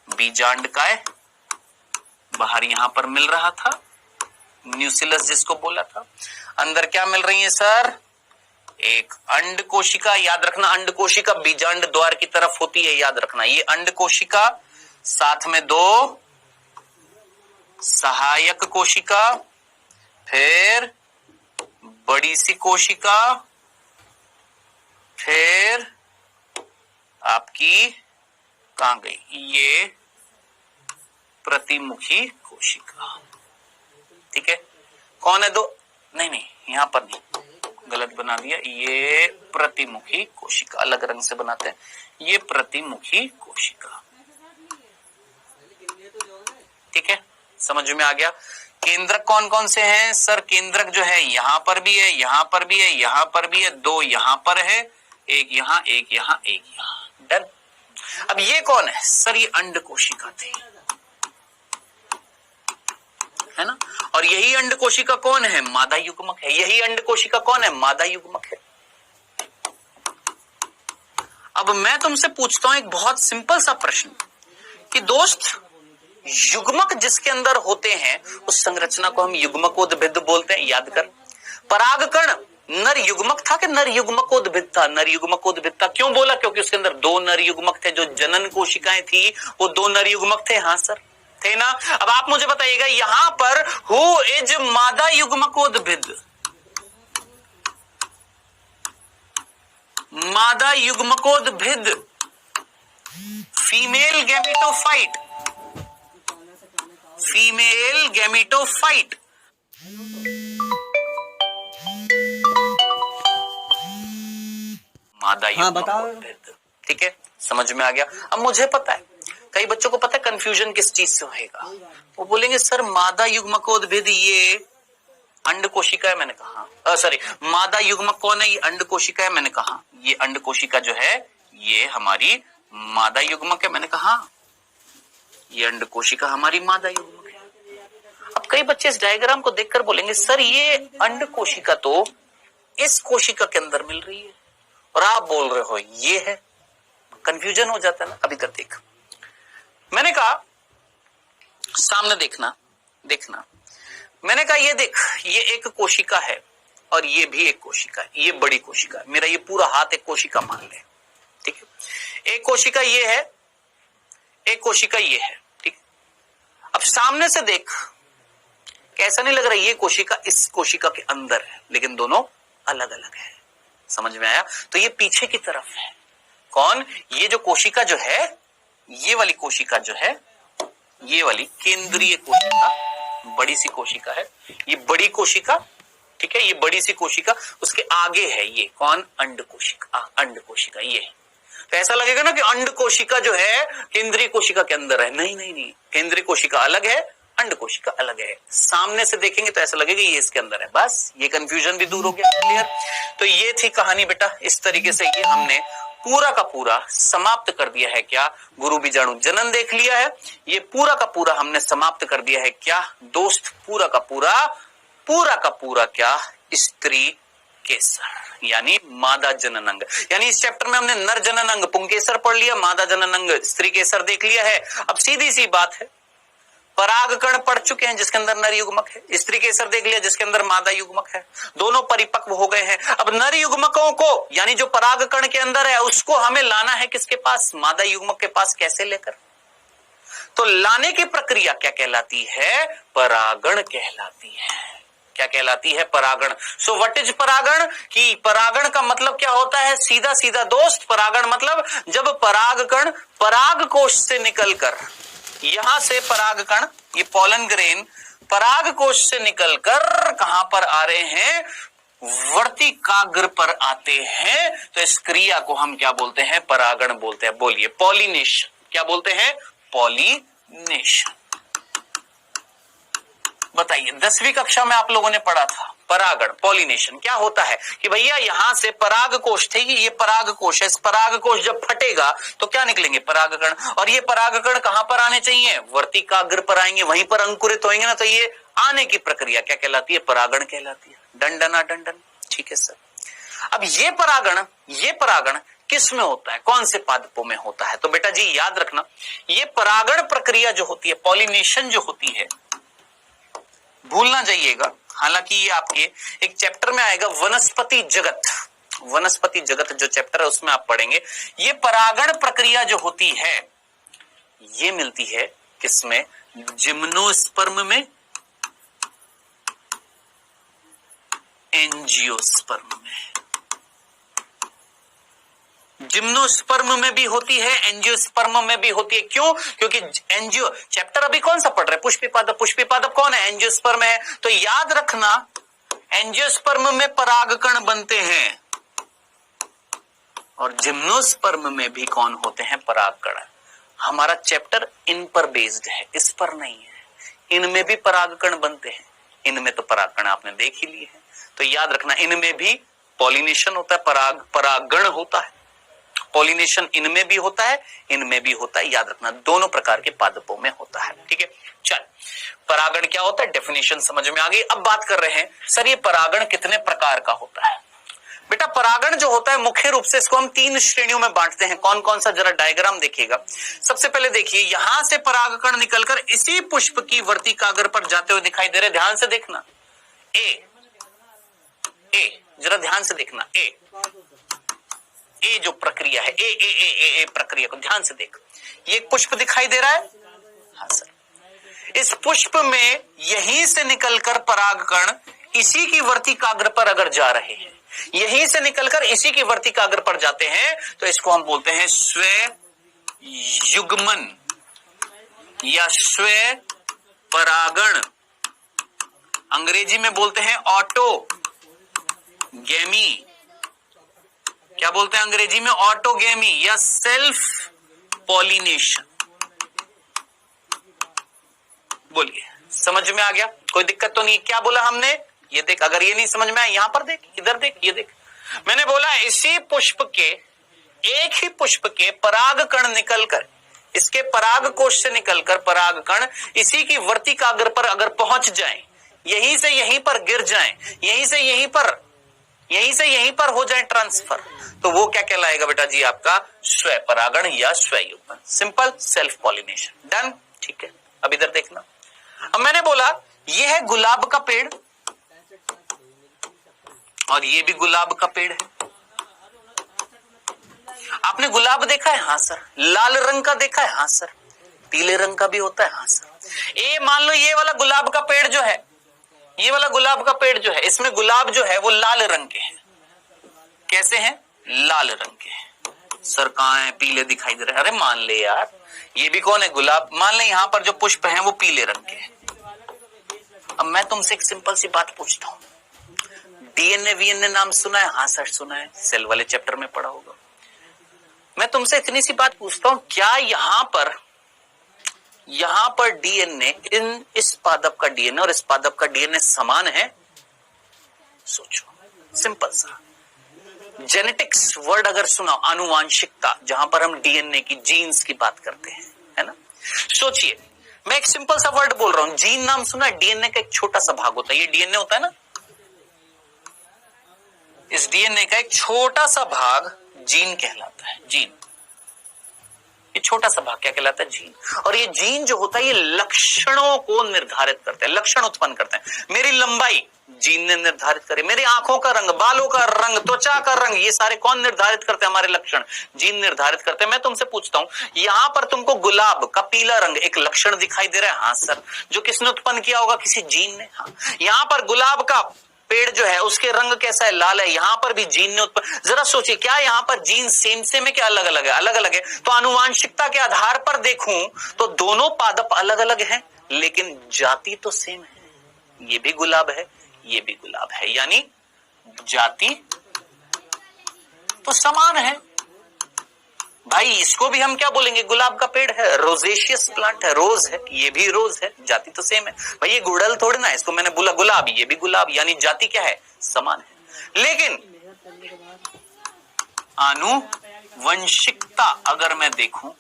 बीजांडकाय बाहर यहां पर मिल रहा था, न्यूक्लियस जिसको बोला था। अंदर क्या मिल रही है सर? एक अंड कोशिका। याद रखना अंड कोशिका बीजांड द्वार की तरफ होती है, याद रखना। ये अंड कोशिका, साथ में दो सहायक कोशिका, फिर बड़ी सी कोशिका, फिर आपकी कहां गई ये प्रतिमुखी कोशिका। ठीक है, कौन है दो? नहीं यहां पर नहीं, गलत बना दिया। ये प्रतिमुखी कोशिका, अलग रंग से बनाते हैं। ये प्रतिमुखी कोशिका। ठीक है, समझ में आ गया। केंद्रक कौन कौन से हैं सर? केंद्रक जो है यहां पर भी है, यहां पर भी है, यहां पर भी है, दो यहां पर है, एक यहां, एक यहां, एक यहां। डन। अब ये कौन है सर? ये अंड कोशिका थी, है ना। और यही अंड कोशिका कौन है? मादा युग्मक है। यही अंड कोशिका कौन है? मादा युग्मक है। अब मैं तुमसे पूछता हूं एक बहुत सिंपल सा प्रश्न कि दोस्त युग्मक जिसके अंदर होते हैं उस संरचना को हम युग्मकोद्भिद बोलते हैं। याद कर, परागकण नर युग्मक था कि नर युग्मकोद्भिद था? नर युग्मकोद्भिद था। क्यों बोला? क्योंकि उसके अंदर दो नर युग्मक थे। जो जनन कोशिकाएं थी वो दो नर युग्मक थे। हाँ सर थे ना। अब आप मुझे बताइएगा यहां पर हु इज मादा युग्मकोद्भिद? मादा युग्मकोद्भिद फीमेल गैमेटोफाइट, फीमेल गैमेटोफाइट। मादा युग्मकोद्भिद। ठीक है, समझ में आ गया। अब मुझे पता है कई बच्चों को पता है कंफ्यूजन किस चीज से होगा। वो बोलेंगे सर मादा युग्मकोद्भिद ये अंड कोशिका है। मैंने कहा सॉरी, मादा युग्मक कौन है? ये अंड कोशिका है। मैंने कहा ये अंड कोशिका जो है ये हमारी मादा युग्मक है। मैंने कहा ये अंड कोशिका हमारी मादा युग्मक है। अब कई बच्चे इस डायग्राम को देखकर बोलेंगे सर ये अंड कोशिका तो इस कोशिका के अंदर मिल रही है और आप बोल रहे हो ये है। कंफ्यूजन हो जाता है ना। अभी कर देख, मैंने कहा सामने देखना, मैंने कहा ये देख, ये एक कोशिका है और ये भी एक कोशिका है। ये बड़ी कोशिका है, मेरा ये पूरा हाथ एक कोशिका मान ले। ठीक है, एक कोशिका ये है, एक कोशिका ये है। ठीक, अब सामने से देख, कैसा नहीं लग रहा? ये कोशिका इस कोशिका के अंदर है लेकिन दोनों अलग अलग है। समझ में आया? तो ये पीछे की तरफ है। कौन? ये जो कोशिका जो है, ये वाली कोशिका जो है, ये वाली केंद्रीय कोशिका, बड़ी सी कोशिका है। ये बड़ी कोशिका, ठीक है, ये बड़ी सी कोशिका, उसके आगे है ये कौन? अंड कोशिका। अंड कोशिका ये। तो ऐसा लगेगा ना कि अंड कोशिका जो है केंद्रीय कोशिका के अंदर है। नहीं, केंद्रीय कोशिका अलग है, अंड कोशिका अलग है। सामने से देखेंगे तो ऐसा लगेगा ये इसके अंदर है। बस ये कंफ्यूजन भी दूर हो गया। क्लियर? तो ये थी कहानी बेटा। इस तरीके से ये हमने पूरा का पूरा समाप्त कर दिया है। क्या? गुरु बीजाणु जनन देख लिया है। ये पूरा का पूरा हमने समाप्त कर दिया है। क्या दोस्त? पूरा का पूरा क्या? स्त्री केसर यानी मादा जनन अंग। यानी इस चैप्टर में हमने नर जनन अंग पुंकेसर पढ़ लिया, मादा जनन अंग स्त्री केसर देख लिया है। अब सीधी सी बात है, परागकण पढ़ चुके हैं जिसके अंदर नर युग्मक है, स्त्री केसर देख लिया जिसके अंदर मादा युग्मक है। दोनों परिपक्व हो गए हैं। अब नर युग्मकों को यानी जो परागकण के अंदर है उसको हमें लाना है किसके पास? मादा युग्मक के पास। कैसे लेकर? तो लाने की प्रक्रिया क्या कहलाती है? परागण कहलाती है। क्या कहलाती है? परागण। सो व्हाट इज परागण? कि परागण का मतलब क्या होता है? सीधा सीधा दोस्त, परागण मतलब जब परागकण पराग कोश से निकलकर, यहां से परागकण, ये पोलन ग्रेन पराग कोश से निकलकर कहां पर आ रहे हैं? वर्तिकाग्र पर आते हैं। तो इस क्रिया को हम क्या बोलते हैं? परागण बोलते हैं। बोलिए, पॉलिनेशन। क्या बोलते हैं? पॉलिनेशन। बताइए, 10वीं कक्षा में आप लोगों ने पढ़ा था परागण, पॉलिनेशन क्या होता है कि भैया यहां से पराग कोश थे, ये पराग कोश है, इस पराग कोश जब फटेगा तो क्या निकलेंगे, परागकण। और ये परागकण कहां पर आने चाहिए, वर्तिकाग्र पर आएंगे, वहीं पर अंकुरित होंगे ना, तो ये आने की प्रक्रिया क्या कहलाती है, परागण कहलाती है। दंडना दंडन, ठीक है सर। अब ये परागण किस में होता है, कौन से पादपों में होता है, तो बेटा जी याद रखना, ये परागण प्रक्रिया जो होती है, पॉलिनेशन जो होती है, भूलना जाइएगा, हालांकि ये आपके एक चैप्टर में आएगा, वनस्पति जगत जो चैप्टर है उसमें आप पढ़ेंगे। ये परागण प्रक्रिया जो होती है ये मिलती है किसमें, जिम्नोस्पर्म में, एंजियोस्पर्म में। जिम्नोस्पर्म में भी होती है, एंजियोस्पर्म में भी होती है। क्यों, क्योंकि एंजियो चैप्टर अभी कौन सा पढ़ रहे हैं, पुष्पीपादप। पुष्पीपादप कौन है, एंजियोस्पर्म है। तो याद रखना एंजियोस्पर्म में परागकण बनते हैं और जिम्नोस्पर्म में भी कौन होते हैं, परागकण। हमारा चैप्टर इन पर बेस्ड है, इस पर नहीं है। इनमें भी परागकण बनते हैं, इनमें तो परागकण आपने देख ही लिए हैं। तो याद रखना इनमें भी पॉलिनेशन होता है, परागण होता है। पॉलिनेशन इनमें भी होता है, इनमें भी होता है। याद रखना दोनों प्रकार के पादपों में होता है, ठीक है। चल, परागण क्या होता है, डेफिनेशन समझ में आ गई। अब बात कर रहे हैं सर ये परागण कितने प्रकार का होता है। बेटा परागण जो होता है मुख्य रूप से इसको हम 3 श्रेणियों में बांटते हैं। कौन कौन सा, जरा डायग्राम देखिएगा। सबसे पहले देखिए, यहां से परागकण निकलकर इसी पुष्प की वर्तिकाग्र पर जाते हुए दिखाई दे रहे, ध्यान से देखना। ए जरा ध्यान से देखना, ए जो प्रक्रिया है, ए प्रक्रिया को ध्यान से देख। ये पुष्प दिखाई दे रहा है, हाँ सर। इस पुष्प में यहीं से निकलकर परागकण इसी की वर्तिकाग्र पर अगर जा रहे हैं, यहीं से निकलकर इसी की वर्तिकाग्र पर जाते हैं, तो इसको हम बोलते हैं स्वयं युग्मन या स्वयं परागण। अंग्रेजी में बोलते हैं ऑटोगेमी। क्या बोलते हैं अंग्रेजी में, ऑटोगेमी या सेल्फ पॉलिनेशन। बोलिए, समझ में आ गया, कोई दिक्कत तो नहीं। क्या बोला हमने, ये देख, अगर ये नहीं समझ में आया यहां पर देख, इधर देख, ये देख। मैंने बोला इसी पुष्प के, एक ही पुष्प के परागकण निकलकर, इसके पराग कोश से निकलकर परागकण इसी की वर्तिकाग्र पर अगर पहुंच जाएं, यहीं से यहीं पर गिर जाएं, यहीं से यहीं पर हो जाए ट्रांसफर, तो वो क्या कहलाएगा बेटा जी, आपका स्वयं परागण या स्वयं युग्मन। Simple, self pollination. डन, ठीक है। अब इधर देखना, अब मैंने बोला ये है गुलाब का पेड़ और ये भी गुलाब का पेड़ है। आपने गुलाब देखा है, हाँ सर। लाल रंग का देखा है, हाँ सर। पीले रंग का भी होता है, हाँ सर। ये मान लो ये वाला गुलाब का पेड़ जो है, ये वाला गुलाब का पेड़ जो है, इसमें गुलाब जो है वो लाल रंग के हैं। कैसे हैं, लाल रंग के हैं। सर कहां है, पीले दिखाई दे रहे हैं। अरे मान ले यार, ये भी कौन है, गुलाब। मान ले यहां पर जो पुष्प हैं वो पीले रंग के हैं। अब मैं तुमसे एक सिंपल सी बात पूछता हूं, डीएनए वीएनए नाम सुना है, हाँ सर सुना है, सेल वाले चैप्टर में पढ़ा होगा। मैं तुमसे इतनी सी बात पूछता हूं, क्या यहां पर डीएनए, इस पादप का डीएनए और इस पादप का डीएनए समान है? सोचो, सिंपल सा। जेनेटिक्स वर्ड अगर सुना, आनुवांशिकता, जहां पर हम डीएनए की, जीन्स की बात करते हैं, है ना। सोचिए, मैं एक सिंपल सा वर्ड बोल रहा हूं, जीन नाम सुना है। डीएनए का एक छोटा सा भाग होता है, ये डीएनए होता है ना, इस डीएनए का एक छोटा सा भाग जीन कहलाता है। जीन, ये छोटा सा भाग क्या कहलाता है, जीन। और ये जीन जो होता है ये लक्षणों को निर्धारित करते हैं, लक्षण उत्पन्न करते हैं। मेरी लंबाई जीन ने निर्धारित करे, मेरी आंखों का रंग, बालों का रंग, त्वचा का रंग, ये सारे कौन निर्धारित करते हैं, हमारे लक्षण, जीन निर्धारित करते हैं। मैं तुमसे पूछता हूं, यहां पर तुमको गुलाब का पीला रंग एक लक्षण दिखाई दे रहा है, हाँ सर। जो किसने उत्पन्न किया होगा, किसी जीन ने। हाँ, यहां पर गुलाब का पेड़ जो है उसके रंग कैसा है, लाल है, यहां पर भी जीन ने उत्पन्न। जरा सोचिए, क्या यहां पर जीन सेम है, क्या अलग अलग है? अलग अलग है। तो आनुवांशिकता के आधार पर देखूं तो दोनों पादप अलग अलग हैं, लेकिन जाति तो सेम है। ये भी गुलाब है, ये भी गुलाब है, यानी जाति तो समान है। भाई इसको भी हम क्या बोलेंगे, गुलाब का पेड़ है, रोजेशियस प्लांट है, रोज है, ये भी रोज है, जाति तो सेम है भाई, ये गुड़हल थोड़ी ना है, इसको मैंने बोला गुलाब, ये भी गुलाब, यानी जाति क्या है, समान है। लेकिन आनुवंशिकता अगर मैं देखूं,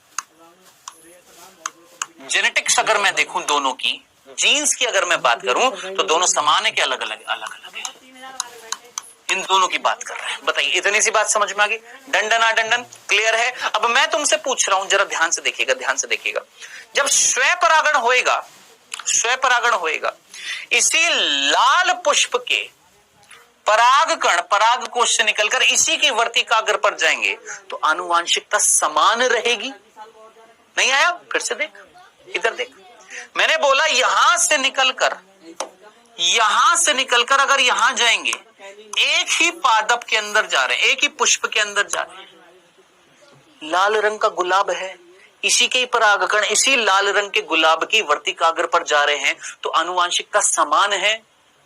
जेनेटिक्स अगर मैं देखूं, दोनों की जीन्स की अगर मैं बात करूं, तो दोनों समान है कि अलग अलग, अलग अलग है, इन दोनों की बात कर रहे हैं। बताइए, इतनी सी बात समझ में आ गई, डंडन आडंडन क्लियर है। अब मैं तुमसे पूछ रहा हूं, जरा ध्यान से देखिएगा, ध्यान से देखिएगा, जब स्वपरागण होएगा, स्वपरागण होएगा, इसी लाल पुष्प के परागकण पराग कोश से निकलकर इसी की वर्तिकाग्र पर जाएंगे, तो आनुवांशिकता समान रहेगी। नहीं आया, फिर से देख, इधर देख, मैंने बोला यहां से निकलकर अगर यहां जाएंगे, एक ही पादप के अंदर जा रहे हैं, एक ही पुष्प के अंदर जा रहे हैं, लाल रंग का गुलाब है, इसी के ही परागकण इसी लाल रंग के गुलाब की वर्तिकाग्र पर जा रहे हैं, तो आनुवांशिकता समान है।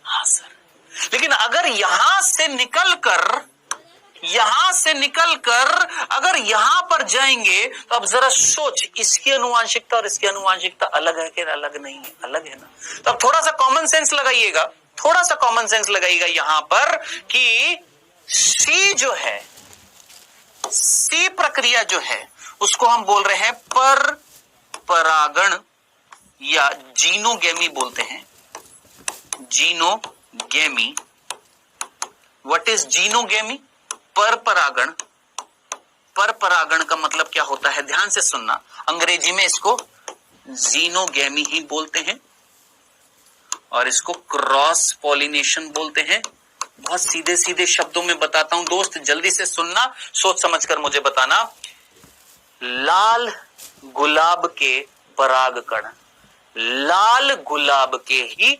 हाँ सर, लेकिन अगर यहां से निकलकर अगर यहां पर जाएंगे, तो अब जरा सोच, इसकी आनुवांशिकता और इसकी आनुवांशिकता अलग है कि अलग नहीं है, अलग है ना। तो अब थोड़ा सा कॉमन सेंस लगाइएगा, थोड़ा सा कॉमन सेंस लगाइएगा यहां पर कि सी जो है, सी प्रक्रिया जो है, उसको हम बोल रहे हैं पर परागण या जीनोगेमी बोलते हैं, जीनोगेमी। What is xenogamy? पर परागण। पर परागण का मतलब क्या होता है, ध्यान से सुनना, अंग्रेजी में इसको जीनोगेमी ही बोलते हैं और इसको क्रॉस पॉलिनेशन बोलते हैं। बहुत सीधे सीधे शब्दों में बताता हूं दोस्त, जल्दी से सुनना, सोच समझकर मुझे बताना। लाल गुलाब के परागकण लाल गुलाब के ही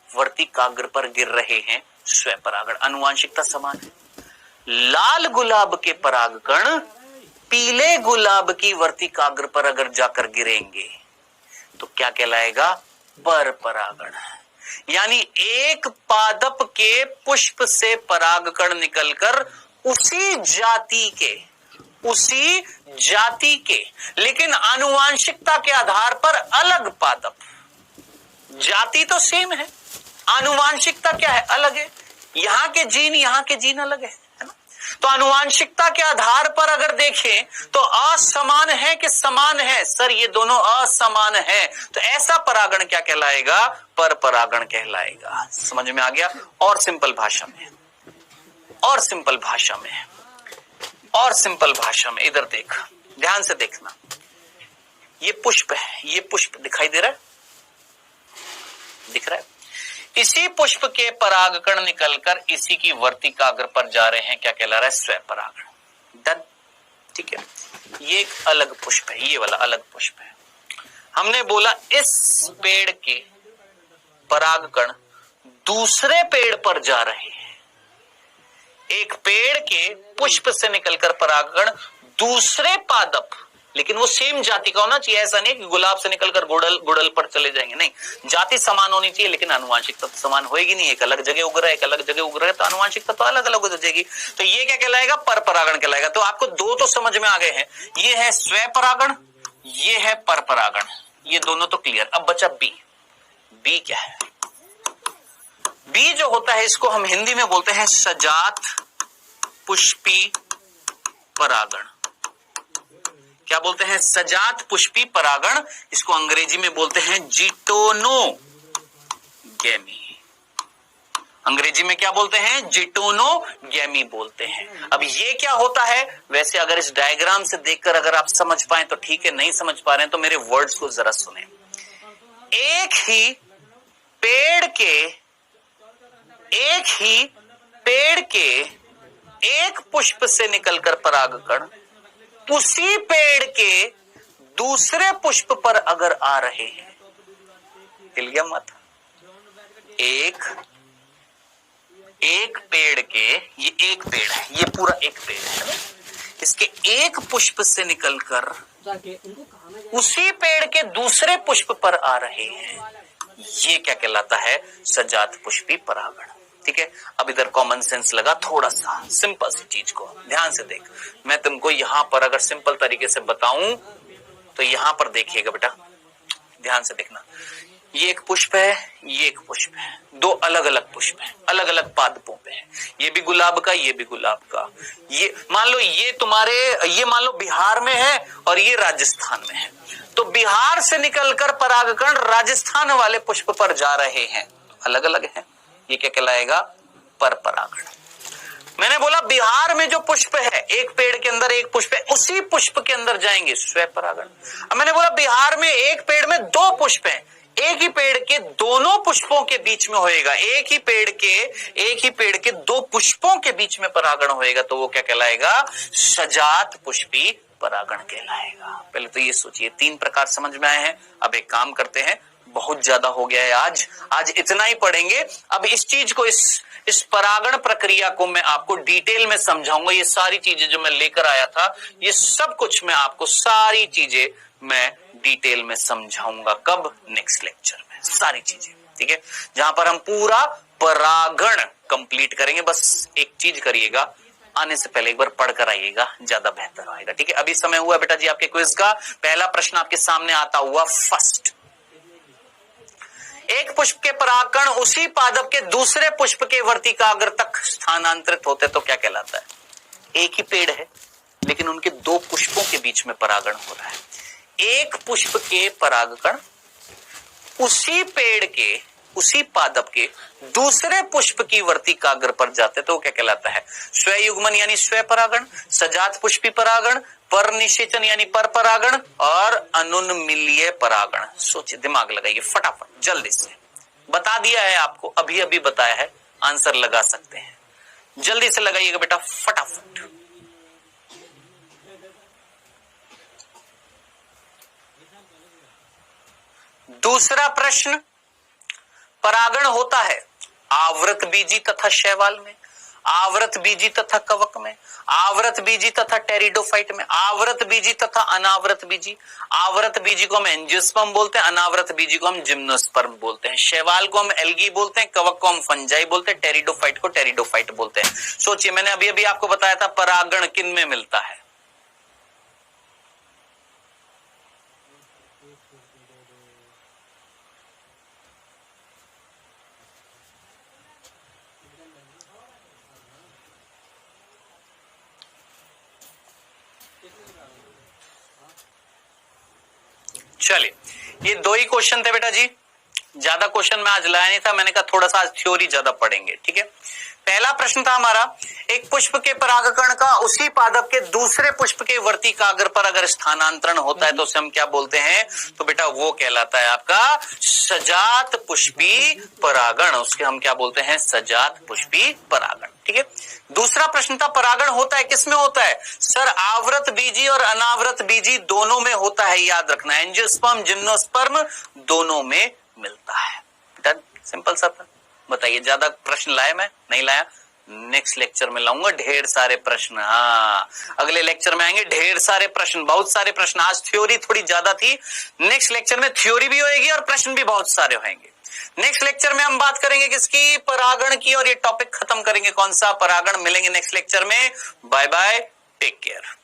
वर्तिकाग्र पर गिर रहे हैं, स्वपरागण, आनुवांशिकता समान है। लाल गुलाब के परागकण पीले गुलाब की वर्तिकाग्र पर अगर जाकर गिरेंगे, तो क्या कहलाएगा, पर परागण। यानी एक पादप के पुष्प से परागकण निकलकर उसी जाति के लेकिन आनुवांशिकता के आधार पर अलग पादप, जाति तो सेम है, आनुवांशिकता क्या है, अलग है, यहां के जीन अलग है ना। तो आनुवांशिकता के आधार पर अगर देखें तो असमान है कि समान है, सर ये दोनों असमान है, तो ऐसा परागण क्या कहलाएगा, पर परागण कहलाएगा। समझ में आ गया? और सिंपल भाषा में इधर देख, ध्यान से देखना, ये पुष्प है, ये पुष्प दिखाई दे रहा है, दिख रहा है, इसी पुष्प के परागकण निकलकर इसी की वर्तिकाग्र पर जा रहे हैं, क्या कहला रहा है, स्वपरागण। डन, ठीक है। ये एक अलग पुष्प है, ये वाला अलग पुष्प है। हमने बोला इस पेड़ के परागकण दूसरे पेड़ पर जा रहे हैं, एक पेड़ के पुष्प से निकलकर परागकण दूसरे पादप, लेकिन वो सेम जाति का होना चाहिए, ऐसा नहीं कि गुलाब से निकलकर गुड़हल पर चले जाएंगे, नहीं, जाति समान होनी चाहिए, लेकिन आनुवांशिकता तो समान होएगी नहीं, एक अलग जगह उग रहा है, एक अलग जगह उग रहा है, तो आनुवांशिकता तो अलग अलग हो जाएगी। तो ये क्या कहलाएगा, पर परागण कहलाएगा। तो आपको दो तो समझ में आ गए हैं, ये है स्वपरागण, ये है पर परागण, ये दोनों तो क्लियर। अब बचा बी। बी क्या है? बी जो होता है, इसको हम हिंदी में बोलते हैं सजात पुष्पी परागण। क्या बोलते हैं? सजात पुष्पी परागण। इसको अंग्रेजी में बोलते हैं जिटोनोगेमी। अंग्रेजी में क्या बोलते हैं? जिटोनोगेमी बोलते हैं। अब ये क्या होता है, वैसे अगर इस डायग्राम से देखकर अगर आप समझ पाए तो ठीक है, नहीं समझ पा रहे हैं तो मेरे वर्ड्स को जरा सुने। एक ही पेड़ के एक पुष्प से निकलकर परागकण उसी पेड़ के दूसरे पुष्प पर अगर आ रहे हैं, हिल गया मत, एक पेड़ के, ये एक पेड़ है, ये पूरा एक पेड़ है ना, इसके एक पुष्प से निकलकर उसी पेड़ के दूसरे पुष्प पर आ रहे हैं, ये क्या कहलाता है? सजात पुष्पी परागण। ठीक है। अब इधर कॉमन सेंस लगा थोड़ा सा, सिंपल सी चीज को ध्यान से देख। मैं तुमको यहां पर अगर सिंपल तरीके से बताऊं तो यहां पर देखिएगा बेटा, ध्यान से देखना। ये एक पुष्प है, ये एक पुष्प है, दो अलग अलग पुष्प हैं, अलग अलग पादपों पे है। ये भी गुलाब का, ये भी गुलाब का। ये मान लो ये तुम्हारे, ये मान लो बिहार में है और ये राजस्थान में है। तो बिहार से निकलकर परागकण राजस्थान वाले पुष्प पर जा रहे हैं, अलग अलग है। ये क्या कहलाएगा? पर परागण। मैंने बोला बिहार में जो पुष्प है, एक पेड़ के अंदर एक पुष्प है, उसी पुष्प के अंदर जाएंगे स्व परागण। अब मैंने बोला बिहार में एक पेड़ में दो पुष्प हैं, एक ही पेड़ के दोनों पुष्पों के बीच में होएगा, एक ही पेड़ के दो पुष्पों के बीच में परागण होएगा, तो वो क्या कहलाएगा? सजात पुष्पी परागण कहलाएगा। पहले तो ये सोचिए, 3 प्रकार समझ में आए हैं। अब एक काम करते हैं, बहुत ज्यादा हो गया है आज इतना ही पढ़ेंगे। अब इस चीज को, इस परागण प्रक्रिया को मैं आपको डिटेल में समझाऊंगा। ये सारी चीजें जो मैं लेकर आया था, ये सब कुछ मैं आपको, सारी चीजें मैं डिटेल में समझाऊंगा। कब? नेक्स्ट लेक्चर में सारी चीजें, ठीक है। जहां पर हम पूरा परागण कंप्लीट करेंगे। बस एक चीज करिएगा, आने से पहले एक बार पढ़कर आइएगा, ज्यादा बेहतर आएगा, ठीक है। अभी समय हुआ बेटा जी आपके क्विज का। पहला प्रश्न आपके सामने आता हुआ फर्स्ट। एक पुष्प के परागकण उसी पादप के दूसरे पुष्प के वर्तिकाग्र तक स्थानांतरित होते तो क्या कहलाता है? एक ही पेड़ है लेकिन उनके दो पुष्पों के बीच में परागण हो रहा है। एक पुष्प के परागकण उसी पेड़ के, उसी पादप के दूसरे पुष्प की वर्तिकाग्र पर जाते तो क्या कहलाता है? स्वयुग्मन यानी स्व परागण, सजात पुष्पी परागण, पर निषेचन यानी पर परागण, और अनुन्मील्य परागण। सोचिए, दिमाग लगाइए फटाफट, जल्दी से। बता दिया है आपको, अभी अभी बताया है, आंसर लगा सकते हैं। जल्दी से लगाइएगा बेटा फटाफट। दूसरा प्रश्न, परागण होता है आवृत बीजी तथा शैवाल में, आवृत बीजी तथा कवक में, आवृत बीजी तथा टेरिडोफाइट में, आवृत बीजी तथा अनावृत बीजी। आवृत बीजी को हम एंजियोस्पर्म बोलते हैं, अनावृत बीजी को हम जिम्नोस्पर्म बोलते हैं, शैवाल को हम एल्गी बोलते हैं, कवक को हम फंजाई बोलते हैं, टेरिडोफाइट को टेरिडोफाइट बोलते हैं। सोचिए, मैंने अभी अभी आपको बताया था परागण किन में मिलता है? चलिए, ये 2 ही क्वेश्चन थे बेटा जी, ज्यादा क्वेश्चन मैं आज लाया नहीं था। मैंने कहा थोड़ा सा आज थ्योरी ज्यादा पढ़ेंगे, ठीक है। पहला प्रश्न था हमारा, एक पुष्प के परागकण का उसी पादप के दूसरे पुष्प के वर्तिकाग्र पर अगर स्थानांतरण होता है तो उसे हम क्या बोलते हैं? तो बेटा वो कहलाता है आपका सजात पुष्पी परागण। उसके हम क्या बोलते हैं? सजात पुष्पी परागण, ठीक है। दूसरा प्रश्न था, परागण होता है किसमें होता है? सर, आवृत बीजी और अनावृत बीजी दोनों में होता है, याद रखना। एंजियोस्पर्म, जिम्नोस्पर्म दोनों में मिलता है। डन, सिंपल सा था। बताइए, ज्यादा प्रश्न लाया मैं? नहीं लाया। नेक्स्ट लेक्चर में लाऊंगा ढेर सारे प्रश्न। हाँ, अगले लेक्चर में आएंगे ढेर सारे प्रश्न, बहुत सारे प्रश्न। आज थ्योरी थोड़ी ज्यादा थी, नेक्स्ट लेक्चर में थ्योरी भी होएगी और प्रश्न भी बहुत सारे होंगे। नेक्स्ट लेक्चर में हम बात करेंगे किसकी? परागण की, और ये टॉपिक खत्म करेंगे। कौन सा? परागण। मिलेंगे नेक्स्ट लेक्चर में। Bye bye, take care.